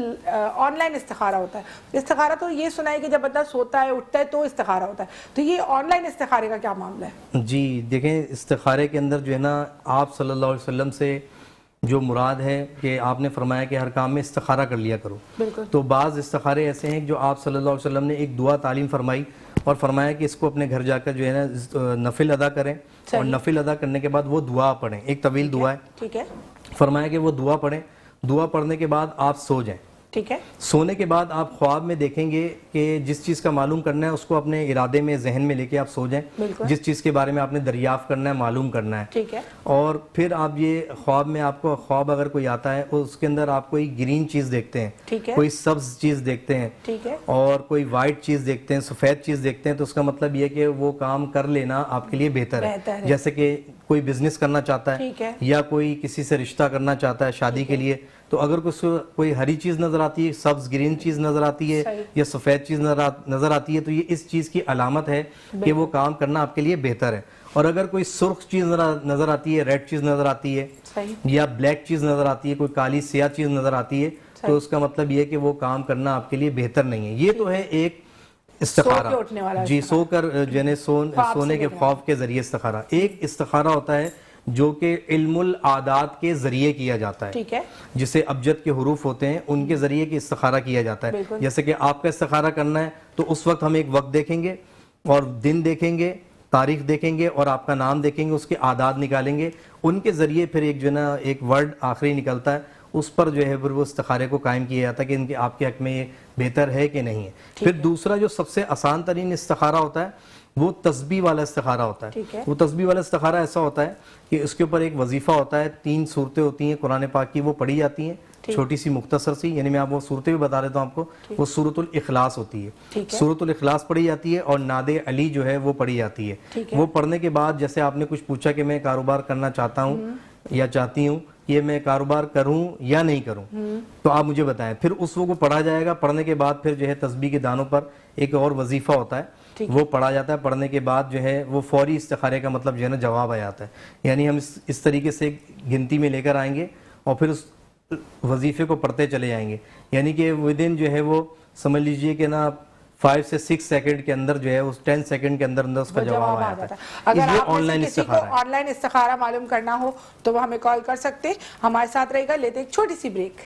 ऑनलाइन इस्तिखारा होता है, इस्तिखारा तो ये सुना है कि जब बंदा सोता है उठता है तो इस्तिखारा होता है, तो ये ऑनलाइन इस्तिखारे का क्या मामला है? जी देखें, इस्तिखारे के अंदर जो है ना, आप सल्लल्लाहु अलैहि वसल्लम से जो मुराद है कि आपने फरमाया कि हर काम में इस्तिखारा कर लिया करो। बिल्कुल। तो बाज़ इस्तिखारे ऐसे हैं जो आप सल्लल्लाहु अलैहि वसल्लम ने एक दुआ तालीम फरमाई और फरमाया कि इसको अपने घर जाकर जो है ना नफिल अदा करें और नफिल अदा करने के बाद वो दुआ पढ़ें। एक तवील दुआ है, ठीक है। फरमाया कि वो दुआ पढ़ें, दुआ पढ़ने के बाद आप सो जाएं। ठीक है। सोने के बाद आप ख्वाब में देखेंगे कि जिस चीज़ का मालूम करना है उसको अपने इरादे में, जहन में लेके आप सो जाएं। जिस चीज़ के बारे में आपने दरियाफ्त करना है, मालूम करना है, ठीक है। और फिर आप ये ख्वाब में, आपको ख्वाब अगर कोई आता है उसके अंदर आप कोई ग्रीन चीज़ देखते हैं, ठीक है। कोई सब्ज चीज़ देखते हैं, ठीक है। और कोई वाइट चीज़ देखते हैं, सफ़ेद चीज़ देखते हैं, तो उसका मतलब ये कि वो काम कर लेना आपके लिए बेहतर है। जैसे कि कोई बिजनेस करना चाहता है या कोई किसी से रिश्ता करना चाहता है शादी के लिए, तो अगर कोई हरी चीज़ नज़र आती है, सब्ज ग्रीन चीज़ नज़र आती है या सफ़ेद चीज़ नज़र आती है, तो ये इस चीज़ की अलामत है कि वो काम करना आपके लिए बेहतर है। और अगर कोई सुर्ख चीज़ नज़र आती है, रेड चीज़ नज़र आती है या ब्लैक चीज़ नज़र आती है, कोई काली स्याह चीज़ नज़र आती है, तो उसका मतलब ये है कि वो काम करना आपके लिए बेहतर नहीं है। ये तो है एक इस्तिखारा, जी, सोकर जने सोने के ख्वाब के जरिए इस्तिखारा। एक इस्तिखारा होता है जो कि इल्मुल आदात के जरिए किया जाता है, ठीक है, जिसे अबजद के हुरूफ होते हैं उनके जरिए की इस्तिखारा किया जाता है। जैसे कि आपका इस्तिखारा करना है तो उस वक्त हम एक वक्त देखेंगे और दिन देखेंगे, तारीख देखेंगे और आपका नाम देखेंगे, उसके आदात निकालेंगे, उनके जरिए फिर एक जो है ना एक वर्ड आखिरी निकलता है, उस पर जो है फिर वो इस्तिखारे को कायम किया जाता है कि इनके आपके हक में ये बेहतर है कि नहीं है। फिर दूसरा जो सबसे आसान तरीन इस्तिखारा होता है वो तस्बीह वाला इस्तिखारा होता है। वो तस्बीह वाला इस्तिखारा ऐसा होता है कि उसके ऊपर एक वजीफा होता है, 3 सूरतें होती हैं कुरान पाक की, वो पढ़ी जाती हैं, छोटी सी मुख्तसर सी, यानी मैं आपको सूरतें भी बता देता हूँ आपको। वो सूरतुल इखलास होती है, सूरतुल इखलास पढ़ी जाती है और नादे अली जो है वो पढ़ी जाती है। वो पढ़ने के बाद जैसे आपने कुछ पूछा कि मैं कारोबार करना चाहता हूँ या चाहती हूँ, ये मैं कारोबार करूं या नहीं करूं, तो आप मुझे बताएं। फिर उस को पढ़ा जाएगा। पढ़ने के बाद फिर जो है तस्बीह के दानों पर एक और वजीफा होता है, वो पढ़ा जाता है। पढ़ने के बाद जो है वो फौरी इस्तिखारे का मतलब जो है ना जवाब आ जाता है। यानी हम इस तरीके से गिनती में लेकर आएंगे और फिर उस वजीफे को पढ़ते चले जाएंगे। यानी कि विद इन जो है वो समझ लीजिए कि ना 5 से 6 सेकंड के अंदर जो है उस 10 सेकंड के अंदर उसका जवाब आ जाता है। अगर आप किसी को ऑनलाइन इस्तिखारा मालूम करना हो तो वो हमें कॉल कर सकते हैं। हमारे साथ रहेगा, लेते एक छोटी सी ब्रेक।